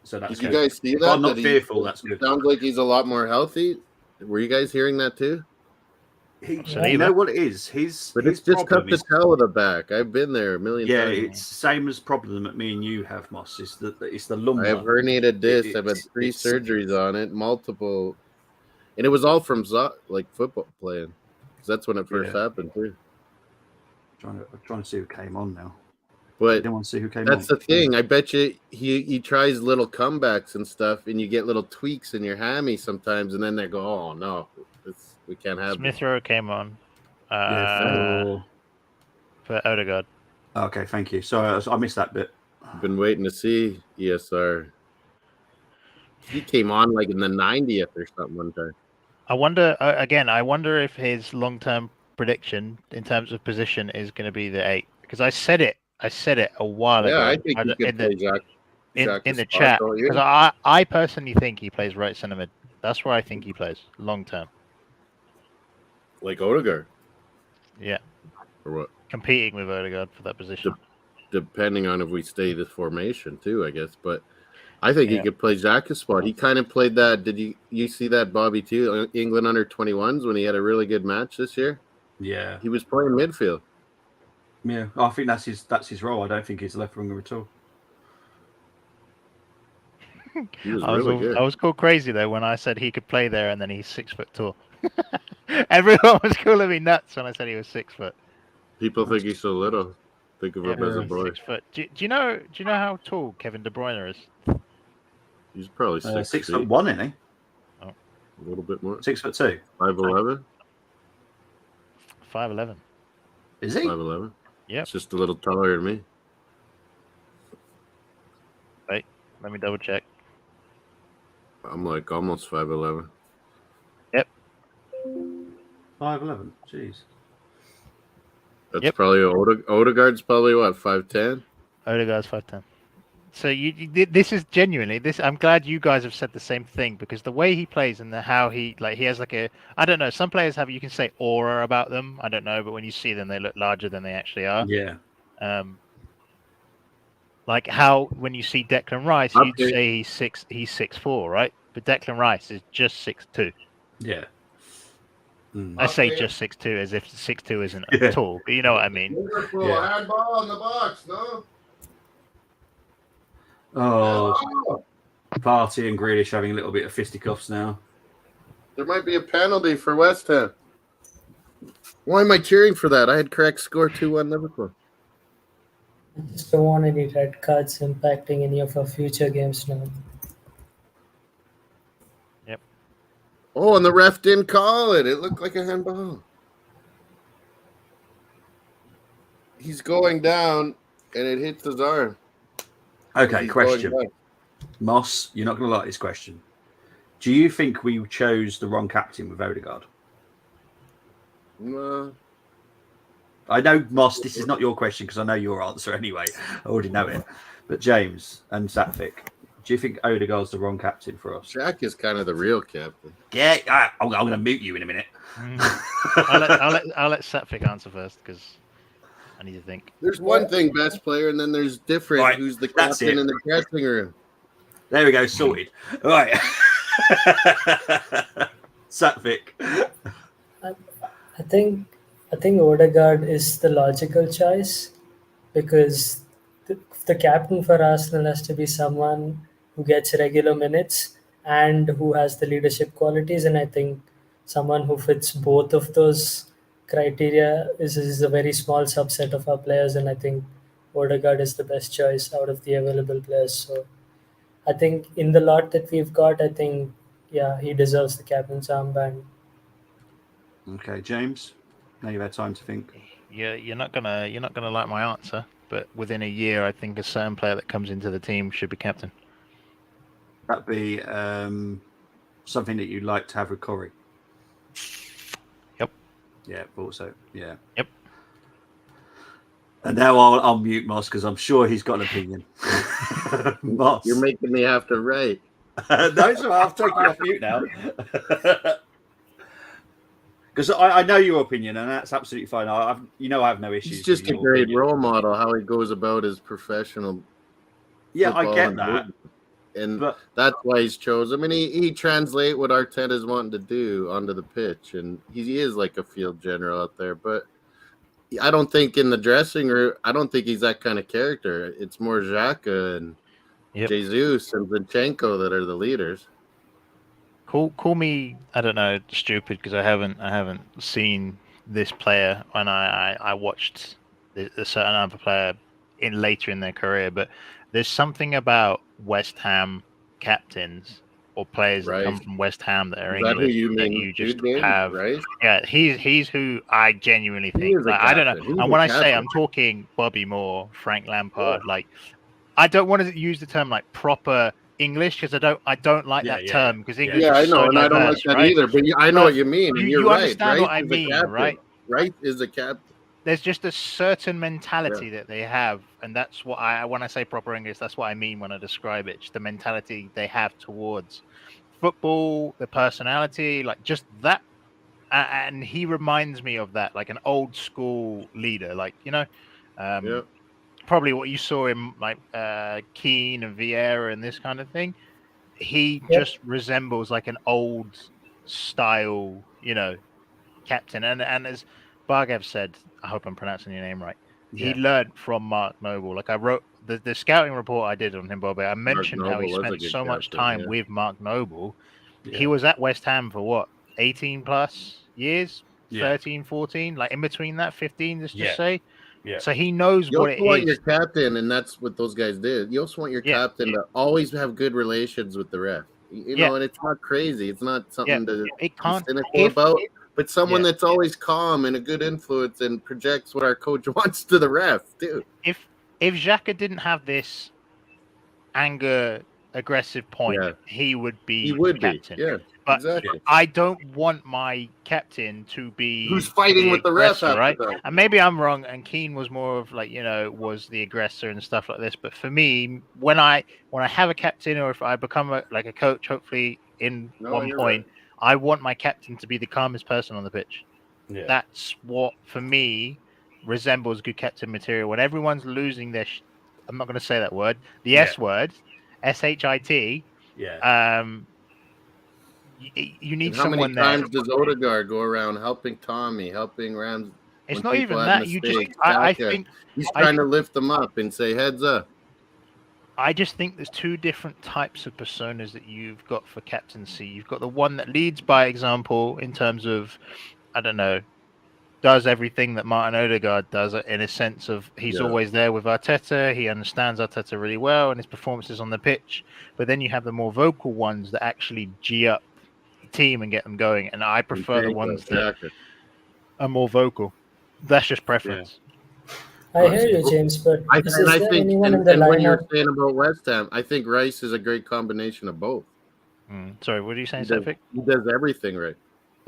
So that's good. You guys see that? I'm not fearful. That's good. Sounds like he's a lot more healthy. Were you guys hearing that too? You know what it is? But it's just tough to tell with a back. I've been there a million times. Yeah, it's the same as problem that me and you have, Moss. It's the lumbar. I have herniated disc. I've had 3 surgeries on it, multiple, and it was all from football playing, because that's when it first happened too. I'm trying to see who came on now. But didn't want to see who came that's on. The thing. I bet you he tries little comebacks and stuff, and you get little tweaks in your hammy sometimes, and then they go, "Oh no, we can't have." Smith Rowe came on for Odegaard. Okay, thank you. Sorry, I missed that bit. I've been waiting to see ESR. He came on like in the 90th or something one time. I wonder I wonder if his long-term prediction in terms of position is going to be the 8, because I said it a while ago. Yeah, I think he could play Jack in the chat, because I personally think he plays right center mid. That's where I think he plays long term. Like Odegaard? Yeah. Or what? Competing with Odegaard for that position. Depending on if we stay this formation too, I guess. But I think he could play Xhaka's spot. He kind of played that. Did you see that, Bobby, too? England under 21s when he had a really good match this year? Yeah. He was playing midfield. Yeah, I think that's his role. I don't think he's left winger at all. He was really good. I was called crazy though when I said he could play there, and then he's 6 foot tall. Everyone was calling me nuts when I said he was 6 foot. People think he's so little. Think of him as a boy. 6 foot. Do you know how tall Kevin De Bruyne is? He's probably 6 feet. 6'1", isn't he? A little bit more. 6'2". 5'11". 5'11". Is he? 5'11". Yeah. It's just a little taller than me. Wait, let me double check. I'm like almost 5'11". Yep. 5'11". Jeez. That's probably Odegaard's probably what, 5'10". Odegaard's 5'10". So this is genuinely this. I'm glad you guys have said the same thing, because the way he plays and how he has like a, I don't know. Some players have, you can say, aura about them. I don't know, but when you see them, they look larger than they actually are. Yeah. Like how when you see Declan Rice, you'd say he's 6'4", right? But Declan Rice is just 6'2". Yeah. I say just 6'2" as if 6'2" isn't tall, but you know what I mean. Liverpool handball in the box, no? Oh, Partey and Grealish having a little bit of fisticuffs now. There might be a penalty for West Ham. Why am I cheering for that? I had correct score 2-1 Liverpool. I just don't want any red cards impacting any of our future games now. Yep. Oh, and the ref didn't call it. It looked like a handball. He's going down, and it hits his arm. Okay, question. Moss, you're not going to like this question. Do you think we chose the wrong captain with Odegaard? No. I know, Moss, this is not your question because I know your answer anyway. I already know it. But James and Satvik, do you think Odegaard's the wrong captain for us? Jack is kind of the real captain. Yeah, I'm going to mute you in a minute. I'll let Satvik answer first because I need to think. There's one thing, best player, and then there's different. Right, who's the captain in the dressing room? There we go, sorted. All right. Satvik. I think Odegaard is the logical choice because the captain for Arsenal has to be someone who gets regular minutes and who has the leadership qualities, and I think someone who fits both of those criteria is a very small subset of our players, and I think Odegaard is the best choice out of the available players. So I think in the lot that we've got, I think he deserves the captain's armband. Okay, James. Now you've had time to think. Yeah, you're not gonna like my answer, but within a year, I think a certain player that comes into the team should be captain. That'd be something that you'd like to have with Corey. Yep. Yeah, thought so. Yeah. Yep. And now I'll mute Moss because I'm sure he's got an opinion. Moss, you're making me have to write. No, so I'll take you off mute now. Because I know your opinion, and that's absolutely fine. I have no issues. He's just a great role model, how he goes about his professional. Yeah, I get that. And that's why he's chosen. I mean, he translate what Arteta's wanting to do onto the pitch, and he is like a field general out there. But I don't think in the dressing room, I don't think he's that kind of character. It's more Xhaka and Jesus and Zinchenko that are the leaders. Call me, I don't know, stupid because I haven't seen this player, and I watched a certain other player later in their career, but there's something about West Ham captains or players that come from West Ham that are English that you just have. Right? Yeah, he's who I genuinely think. Like, I don't know, and when I say I'm talking Bobby Moore, Frank Lampard, like I don't want to use the term like proper English because I don't like that term because English. Yeah, is I know, so and diverse, I don't like that right? either. But I know what you mean. And you understand what I mean, right? Right is a captain. There's just a certain mentality that they have, and that's what when I say proper English, that's what I mean when I describe it. Just the mentality they have towards football, the personality, like just that. And he reminds me of that, like an old school leader, like probably what you saw in like Keane and Vieira and this kind of thing. He just resembles like an old style, captain. And as Bargav said, I hope I'm pronouncing your name right. he learned from Mark Noble. Like I wrote the scouting report I did on him, Bobby. I mentioned how he spent so much time with Mark Noble. Yeah. He was at West Ham for what, 18 plus years, 13, 14, like in between that, 15, let's just say. Yeah. So he knows what it is. You also want your captain, and that's what those guys did. You also want your captain to always have good relations with the ref. You know, and it's not crazy. It's not something to be cynical about. But someone that's always calm and a good influence and projects what our coach wants to the ref, too. If Xhaka didn't have this anger, aggressive point, he would be captain. Yeah, but exactly. I don't want my captain to be who's fighting with the ref, right? And maybe I'm wrong. And Keane was more of like, was the aggressor and stuff like this. But for me, when I have a captain, or if I become a coach, hopefully in one point. Right. I want my captain to be the calmest person on the pitch. Yeah. That's what, for me, resembles good captain material. When everyone's losing their I'm not going to say that word. The S word, SHIT. Yeah. You need someone there. How many times does Odegaard go around helping Tommy, helping Rams? It's not even that. You just, I think he's trying to lift them up and say heads up. I just think there's two different types of personas that you've got for captaincy. You've got the one that leads by example in terms of, I don't know, does everything that Martin Odegaard does in a sense of he's always there with Arteta. He understands Arteta really well and his performances on the pitch. But then you have the more vocal ones that actually G up the team and get them going. And I prefer the ones that are more vocal. That's just preference. Yeah. I hear you, James, but I think anyone in the lineup? What you're saying about West Ham, I think Rice is a great combination of both. Sorry, what are you saying, Sefik? He does everything right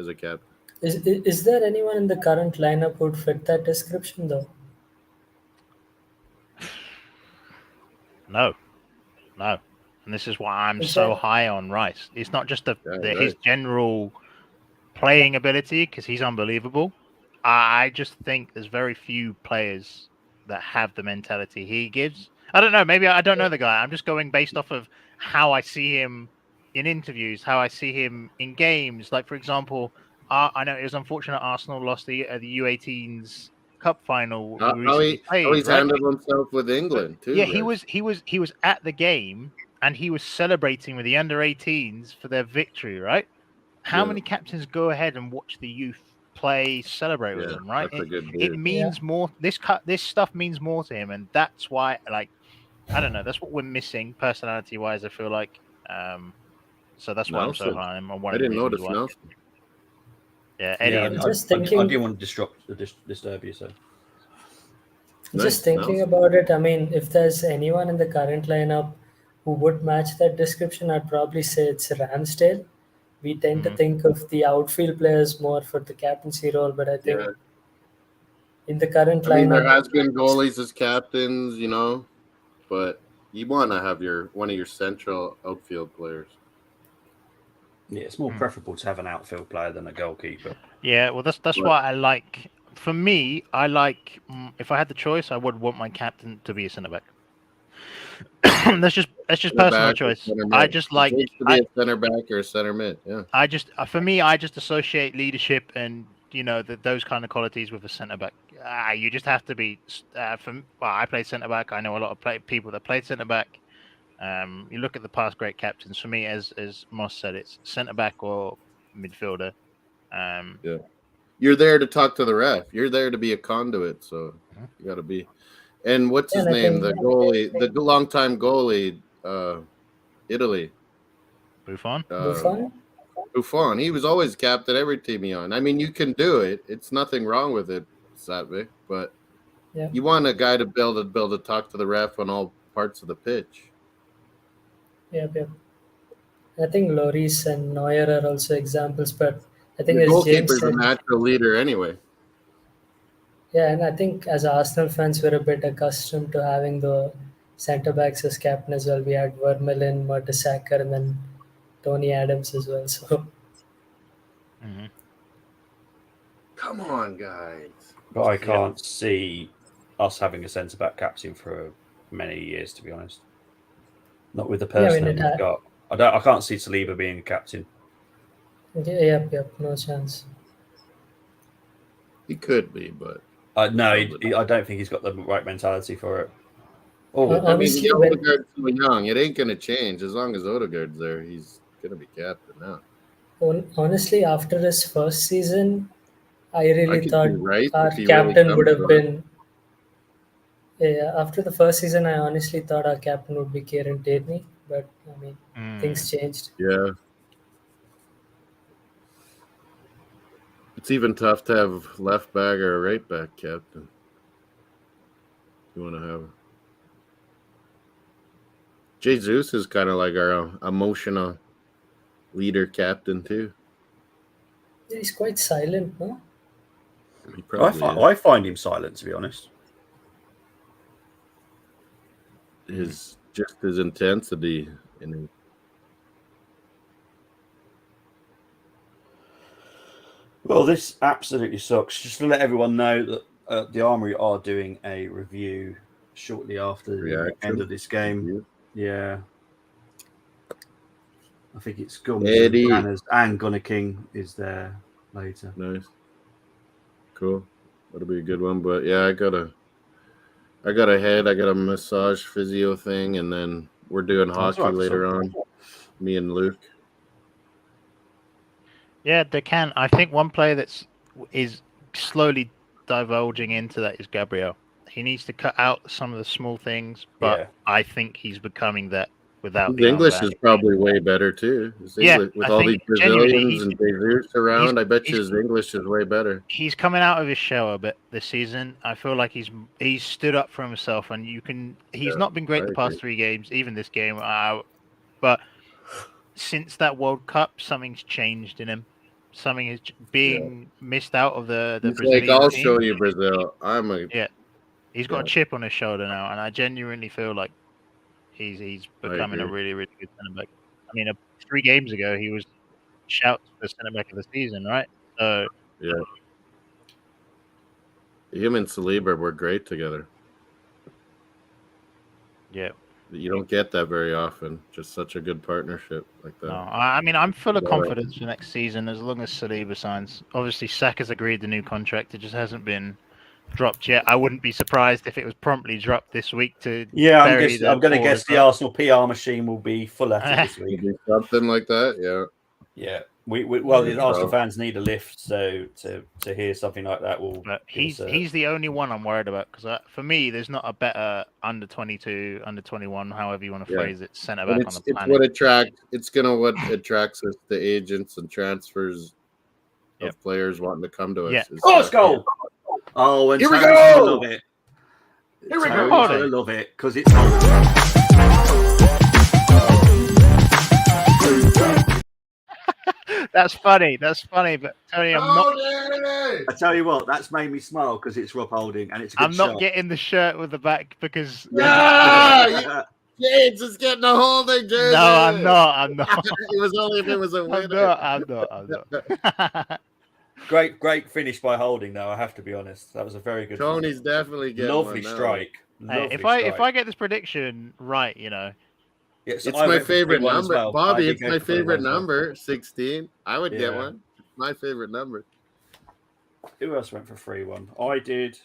as a captain. Is there anyone in the current lineup who would fit that description, though? No. And this is why I'm so high on Rice. It's not just his general playing ability, because he's unbelievable. I just think there's very few players that have the mentality he gives. I don't know. Maybe I don't know the guy. I'm just going based off of how I see him in interviews, how I see him in games. Like, for example, I know it was unfortunate Arsenal lost the U18s Cup final. How he's handled himself with England too. Yeah, he was at the game and he was celebrating with the under-18s for their victory. Right? How many captains go ahead and watch the youth play, celebrate with them, right? It means more. This stuff means more to him, and that's why, like, I don't know. That's what we're missing, personality-wise. I feel like, so that's why I'm so high. I didn't notice Nelson. Yeah, Eddie. I didn't want to disturb you, so. Just thinking about it, I mean, if there's anyone in the current lineup who would match that description, I'd probably say it's Ramsdale. We tend to think of the outfield players more for the captaincy role, but I think in the current lineup, there has been goalies as captains, but you want to have one of your central outfield players. Yeah, it's more preferable to have an outfield player than a goalkeeper. Yeah, well, that's why I like. For me, I like. If I had the choice, I would want my captain to be a centre back. that's just personal choice. I just like to be a center back or a center mid. Yeah. I just associate leadership and those kind of qualities with a center back. You just have to be. I played center back. I know a lot of people that played center back. You look at the past great captains. For me, as Moss said, it's center back or midfielder. You're there to talk to the ref. You're there to be a conduit. So you got to be. And what's his name? The goalie, the longtime goalie, Italy. Buffon. Buffon. He was always captain every team he on. I mean, you can do it. It's nothing wrong with it, Satvik. But you want a guy to build to talk to the ref on all parts of the pitch. Yeah. I think Lloris and Neuer are also examples, but I think the goalkeeper's a natural leader anyway. Yeah, and I think as Arsenal fans, we're a bit accustomed to having the centre backs as captain as well. We had Vermaelen, Mertesacker, and then Tony Adams as well. So, come on, guys! But I can't see us having a centre back captain for many years, to be honest. Not with the person we've got. I can't see Saliba being a captain. Yep, no chance. He could be, but No, I don't think he's got the right mentality for it. Oh, I mean, Odegaard's so young. It ain't going to change. As long as Odegaard's there, he's going to be captain now. Honestly, after his first season, I really thought our captain really would have been... Yeah, after the first season, I honestly thought our captain would be Kieran Tierney, but I mean, things changed. Yeah. It's even tough to have left back or right back captain. You want to have Jesus is kind of like our emotional leader captain too. He's quite silent, no? I find him silent, to be honest. His intensity in him. Well, this absolutely sucks. Just to let everyone know that the Armory are doing a review shortly after the end of this game. Yeah. I think it's Gums and Gunner King is there later. Nice. Cool. That'll be a good one. But yeah, I got a massage physio thing, and then we're doing hockey later on. Me and Luke. Yeah, they can. I think one player is slowly divulging into that is Gabriel. He needs to cut out some of the small things, but I think he's becoming that without the English is probably way better too. With all these Brazilians and Jesus around, I bet you his English is way better. He's coming out of his shell a bit this season. I feel like he's stood up for himself, and he's not been great the past 3 games, even this game. But since that World Cup, something's changed in him. Something is being missed out of the Brazilian I'll team. show you Brazil. He's got a chip on his shoulder now, and I genuinely feel like he's becoming a really, really good centre back. I mean, 3 games ago he was shouted for centre back of the season, right? So him and Saliba were great together. Yeah. You don't get that very often. Just such a good partnership like that. No, I mean, I'm full of confidence for next season as long as Saliba signs. Obviously, Saka's agreed the new contract. It just hasn't been dropped yet. I wouldn't be surprised if it was promptly dropped this week to. Yeah, I'm going to guess the Arsenal PR machine will be full at it this week. Something like that, yeah. Yeah. Well, the Arsenal fans need a lift, so to hear something like that will. But he's the only one I'm worried about because for me, there's not a better under 22, under 21, however you want to phrase it, centre back on the planet. It's what attracts us, the agents and transfers of players wanting to come to us. Yeah. Let's go! Oh, and here we go! I love it. Here we go! I love it because it's. That's funny, but Tony, I'm not. I tell you what, that's made me smile because it's Rob Holding and it's a good I'm not getting the shirt with the back because. James is getting a Holding jersey. No, I'm not. It was only if it was a winner. I'm not. Great finish by Holding, though. I have to be honest. That was a very good. Tony's definitely getting lovely strike. If I get this prediction right, it's my favorite number, well. Bobby. It's my favorite number, 16. I would get one. It's my favorite number. Who else went for 3-1? I did.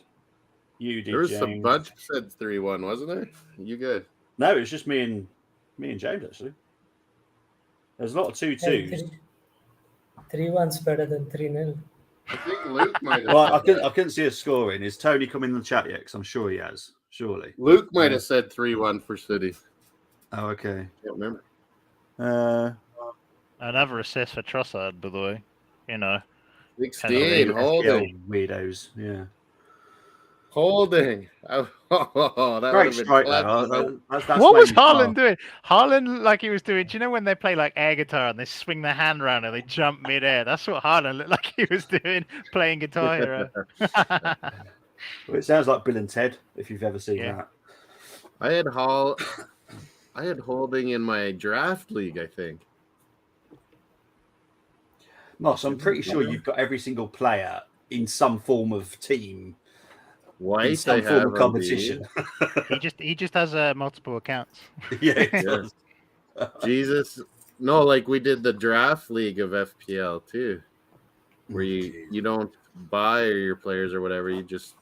You did. There was James. a bunch said 3-1, wasn't there? You good? No, it was just me and James actually. There's a lot of 2-2s. 3-1's better than 3-0. I think Luke might have. Well, I couldn't see a scoring. Is Tony come in the chat yet? Because I'm sure he has. Surely. Luke might have said 3-1 for City. Oh, okay. Can't remember. Another assist for Trossard, by the way. 16. Holding. Weirdos. Yeah. Holding. That great strike. What was Haaland doing? Haaland, like he was doing. Do you know when they play like air guitar and they swing their hand around and they jump midair? That's what Haaland looked like he was doing, playing Guitar Hero. Well, it sounds like Bill and Ted, if you've ever seen that. I had Holding in my draft league, I think. Moss, I'm pretty sure you've got every single player in some form of team. White, in some form of competition. he just has multiple accounts. Yeah. Jesus. No, like we did the draft league of FPL too. Where you don't buy your players or whatever, you just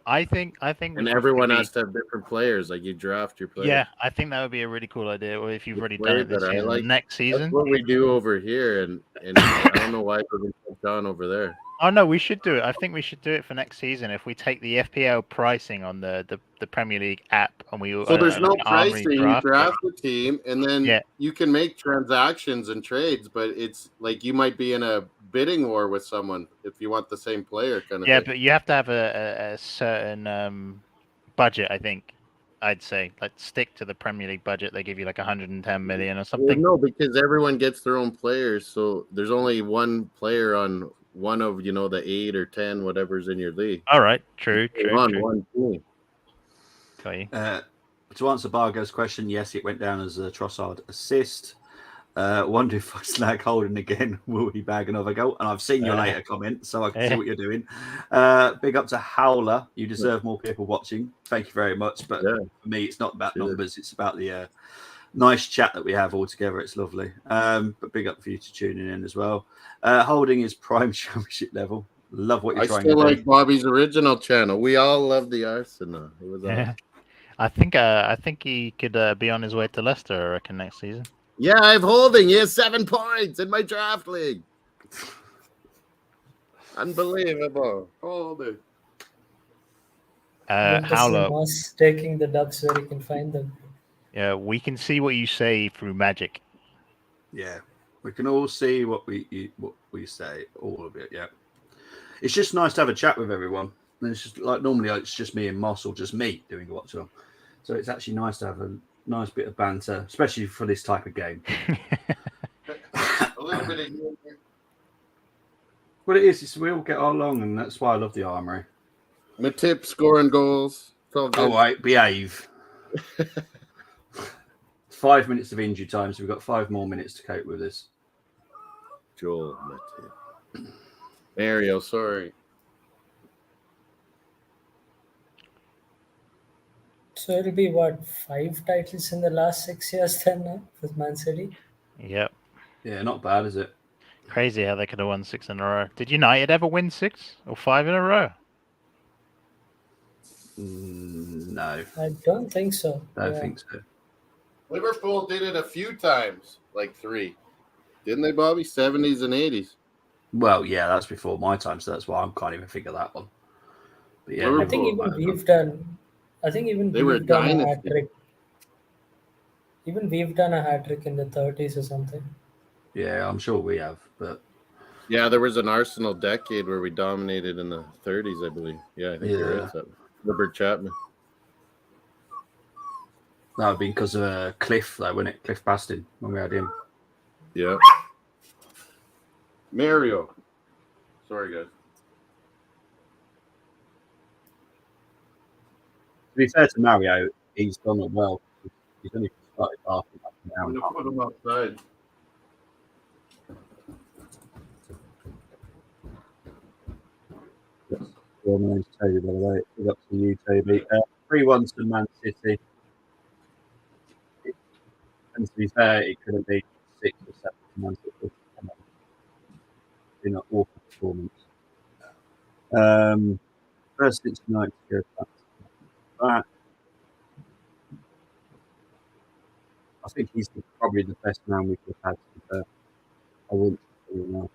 I think, and everyone has to have different players. Like you draft your players. Yeah, I think that would be a really cool idea. Or if you've already done it this season, next season. That's what we do over here, and I don't know why it doesn't get done over there. Oh no, we should do it. I think we should do it for next season. If we take the FPL pricing on the Premier League app, and we so there's no pricing. You draft the team, and then you can make transactions and trades, but it's like you might be in a bidding war with someone if you want the same player, kind of. Yeah, thing. but you have to have a certain budget. I think I'd say like stick to the Premier League budget. They give you like 110 million or something. Well, no, because everyone gets their own players, so there's only one player on one of the 8 or 10 whatever's in your league. All right, true. One team. To answer Bargo's question, yes, it went down as a Trossard assist. Wonder if I snag Holden again, will he bag another goal? And I've seen your later comment, so I can see what you're doing. Big up to Howler. You deserve more people watching. Thank you very much. But for me, it's not about numbers. It's about the nice chat that we have all together. It's lovely. But big up for you to tuning in as well. Holding his prime championship level. Love what you're trying to do. I still like Bobby's original channel. We all love the Arsenal. It was awesome. I think he could be on his way to Leicester, I reckon, next season. Yeah, I'm holding. He has 7 points in my draft league. Unbelievable. Holding. Howler. Taking the dubs where you can find them. Yeah, we can see what you say through magic. Yeah, we can all see what we say, all of it. Yeah, it's just nice to have a chat with everyone. And it's just like normally it's just me and Moss or just me doing a watch along. So it's actually nice to have a nice bit of banter, especially for this type of game. A little bit of humor. Well, it is. We all get along, and that's why I love the Armory. Matip scoring goals. All right, behave. 5 minutes of injury time, so we've got 5 more minutes to cope with this. Joel Matip. Mario, sorry. So it'll be 5 titles in the last 6 years then now with Man City? Yep. Yeah, not bad, is it? Crazy how they could have won 6 in a row. Did United ever win 6 or 5 in a row? No. I don't think so. I don't think so. Liverpool did it a few times, like 3. Didn't they, Bobby? 70s and 80s. Well, yeah, that's before my time, so that's why I can't even think of that one. But yeah, I think even we've done a hat trick. Even we've done a hat trick in the 30s or something. Yeah, I'm sure we have, but yeah, there was an Arsenal decade where we dominated in the 30s, I believe. Yeah, I think you're right. Robert Chapman. That would be because of Cliff, though, wouldn't it? Cliff Bastin, when we had him. Yeah. Mario. Sorry, guys. To be fair to Mario, he's done it well. He's only started laughing up and down. I'm going to put him outside. Well, my name's Toby, by the way. Big up to you, Toby. 3-1 to Man City. And to be fair, it could have been 6 or 7 to Man City. Been an awful performance. First, it's nice to go back to that. I think he's probably the best man we could have had. I wouldn't say anyone else.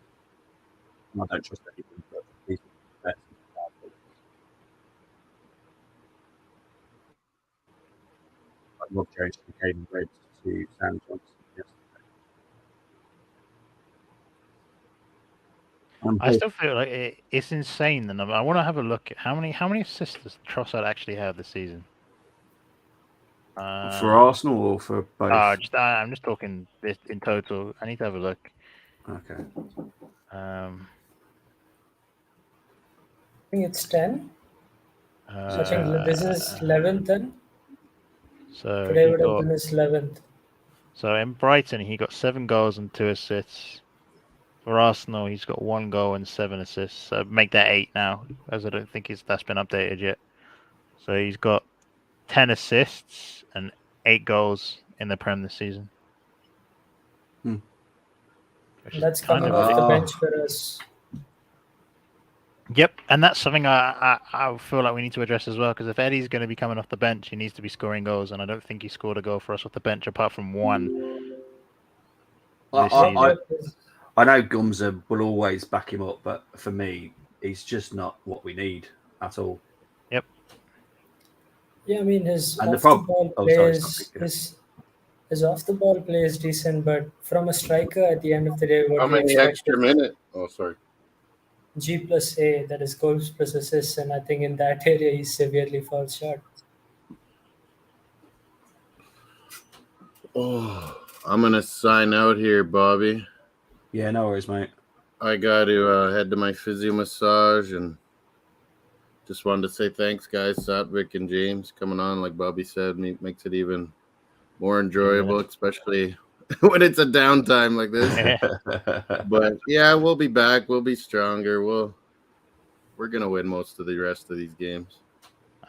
And I don't trust anyone, but he's the best. Rob Jones became red to Sam Johnson yesterday. I still feel like it's insane the number. I want to have a look at how many assists does Trossard actually have this season. For Arsenal or for both? I'm just talking this in total. I need to have a look. Okay. I think it's 10. So I think this is 11th then. So today would have been his 11th. So in Brighton, he got 7 goals and 2 assists. For Arsenal, he's got 1 goal and 7 assists. So make that 8 now, as I don't think that's been updated yet. So he's got 10 assists and 8 goals in the Prem this season. That's coming off the bench for us. Yep, and that's something I feel like we need to address as well, because if Eddie's going to be coming off the bench, he needs to be scoring goals, and I don't think he scored a goal for us off the bench apart from one this season. I know Gumza will always back him up, but for me, he's just not what we need at all. Yep. Yeah, I mean his off the ball play is decent, but from a striker at the end of the day, what how many extra minutes? Oh, sorry. G plus A, that is goals plus assists, and I think in that area he's severely falls short. Oh, I'm gonna sign out here, Bobby. Yeah, no worries, mate. I got to head to my physio massage, and just wanted to say thanks, guys. Satvik and James coming on, like Bobby said, makes it even more enjoyable, especially when it's a downtime like this. But yeah, we'll be back. We'll be stronger. We're gonna win most of the rest of these games.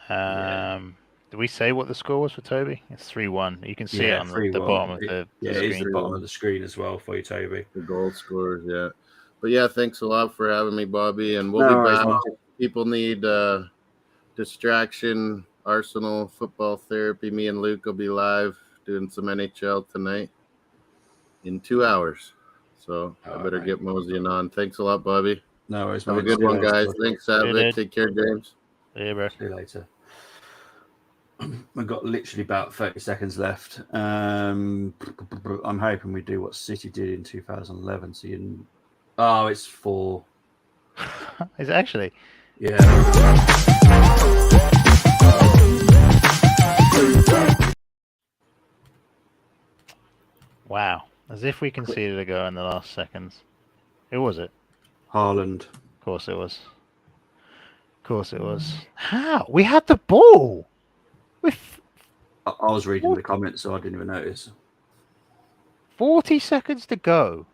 Did we say what the score was for Toby? It's 3-1. You can see it on the bottom of the screen. It's the bottom of the screen as well for you, Toby. The goal scorers, yeah. But yeah, thanks a lot for having me, Bobby. And we'll be back. If people need distraction, Arsenal football therapy, me and Luke will be live doing some NHL tonight in 2 hours. So I better get moseying on. Thanks a lot, Bobby. No worries, Have a good one, guys. Thanks, Satvik. Take care, James. Yeah, bro. See you later. We've got literally about 30 seconds left. I'm hoping we do what City did in 2011. So it's 4. Is it actually? Yeah. Wow. As if we conceded a goal in the last seconds. Who was it? Haaland. Of course it was. How? We had the ball. I was reading the comments, so I didn't even notice. 40 seconds to go.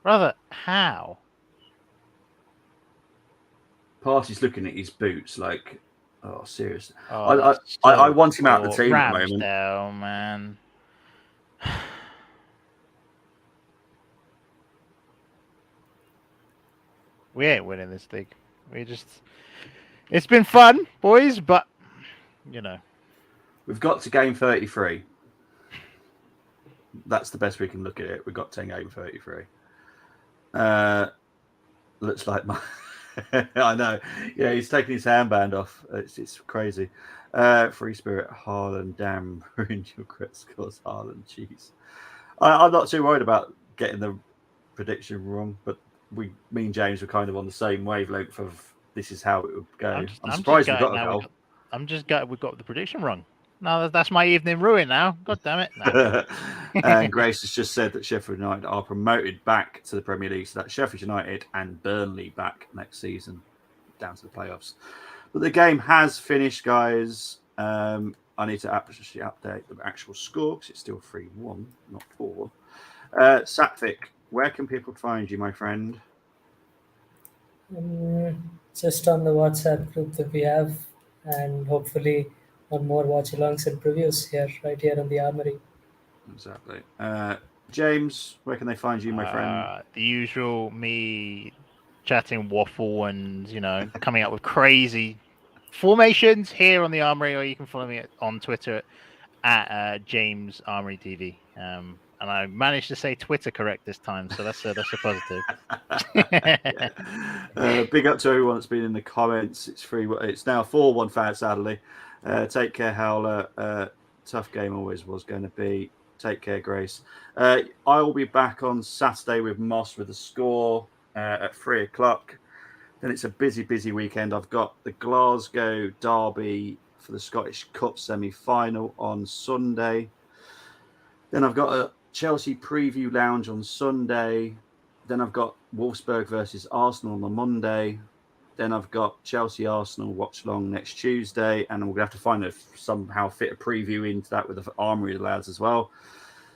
Brother, how? Party's looking at his boots like, oh, seriously. I want him out of the team at the moment. Oh, man. We ain't winning this thing. It's been fun, boys, but, you know. We've got to game 33. That's the best we can look at it. We've got to game 33. Looks like my... I know. Yeah, he's taking his handband off. It's crazy. Free Spirit, Haaland, damn, ruined your crit scores, Haaland. Jeez. I'm not too worried about getting the prediction wrong, but me and James were kind of on the same wavelength of this is how it would go. I'm surprised we got a goal. I'm just gutted we got the prediction wrong. No, that's my evening ruined now. God damn it. No. And Grace has just said that Sheffield United are promoted back to the Premier League. So that's Sheffield United and Burnley back next season down to the playoffs. But the game has finished, guys. I need to actually update the actual score because it's still 3-1, not 4. Satvik, where can people find you, my friend? Just on the WhatsApp group that we have, and hopefully on more watch-alongs and previews right here on the Armory. Exactly. James, where can they find you, my friend? The usual, me chatting waffle and, coming up with crazy formations here on the Armory, or you can follow me on Twitter at James Armory TV. And I managed to say Twitter correct this time, so that's a positive. Big up to everyone that's been in the comments. It's free. It's now 4-1 fans, sadly. Take care, Howler. Tough game always was going to be. Take care, Grace. I will be back on Saturday with Moss with the score at 3:00. Then it's a busy weekend. I've got the Glasgow Derby for the Scottish Cup semi-final on Sunday. Then I've got a Chelsea preview lounge on Sunday. Then I've got Wolfsburg versus Arsenal on the Monday. Then I've got Chelsea-Arsenal watch-along next Tuesday, and we're going to have to find somehow fit a preview into that with the Armory lads as well.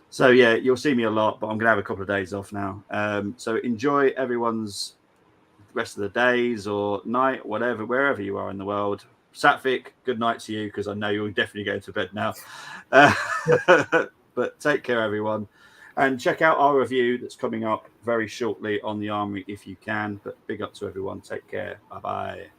So, yeah, you'll see me a lot, but I'm going to have a couple of days off now. So enjoy everyone's rest of the days or night, whatever, wherever you are in the world. Satvik, good night to you, because I know you're definitely going to bed now. But take care, everyone. And check out our review that's coming up very shortly on the Armory if you can. But big up to everyone. Take care. Bye-bye.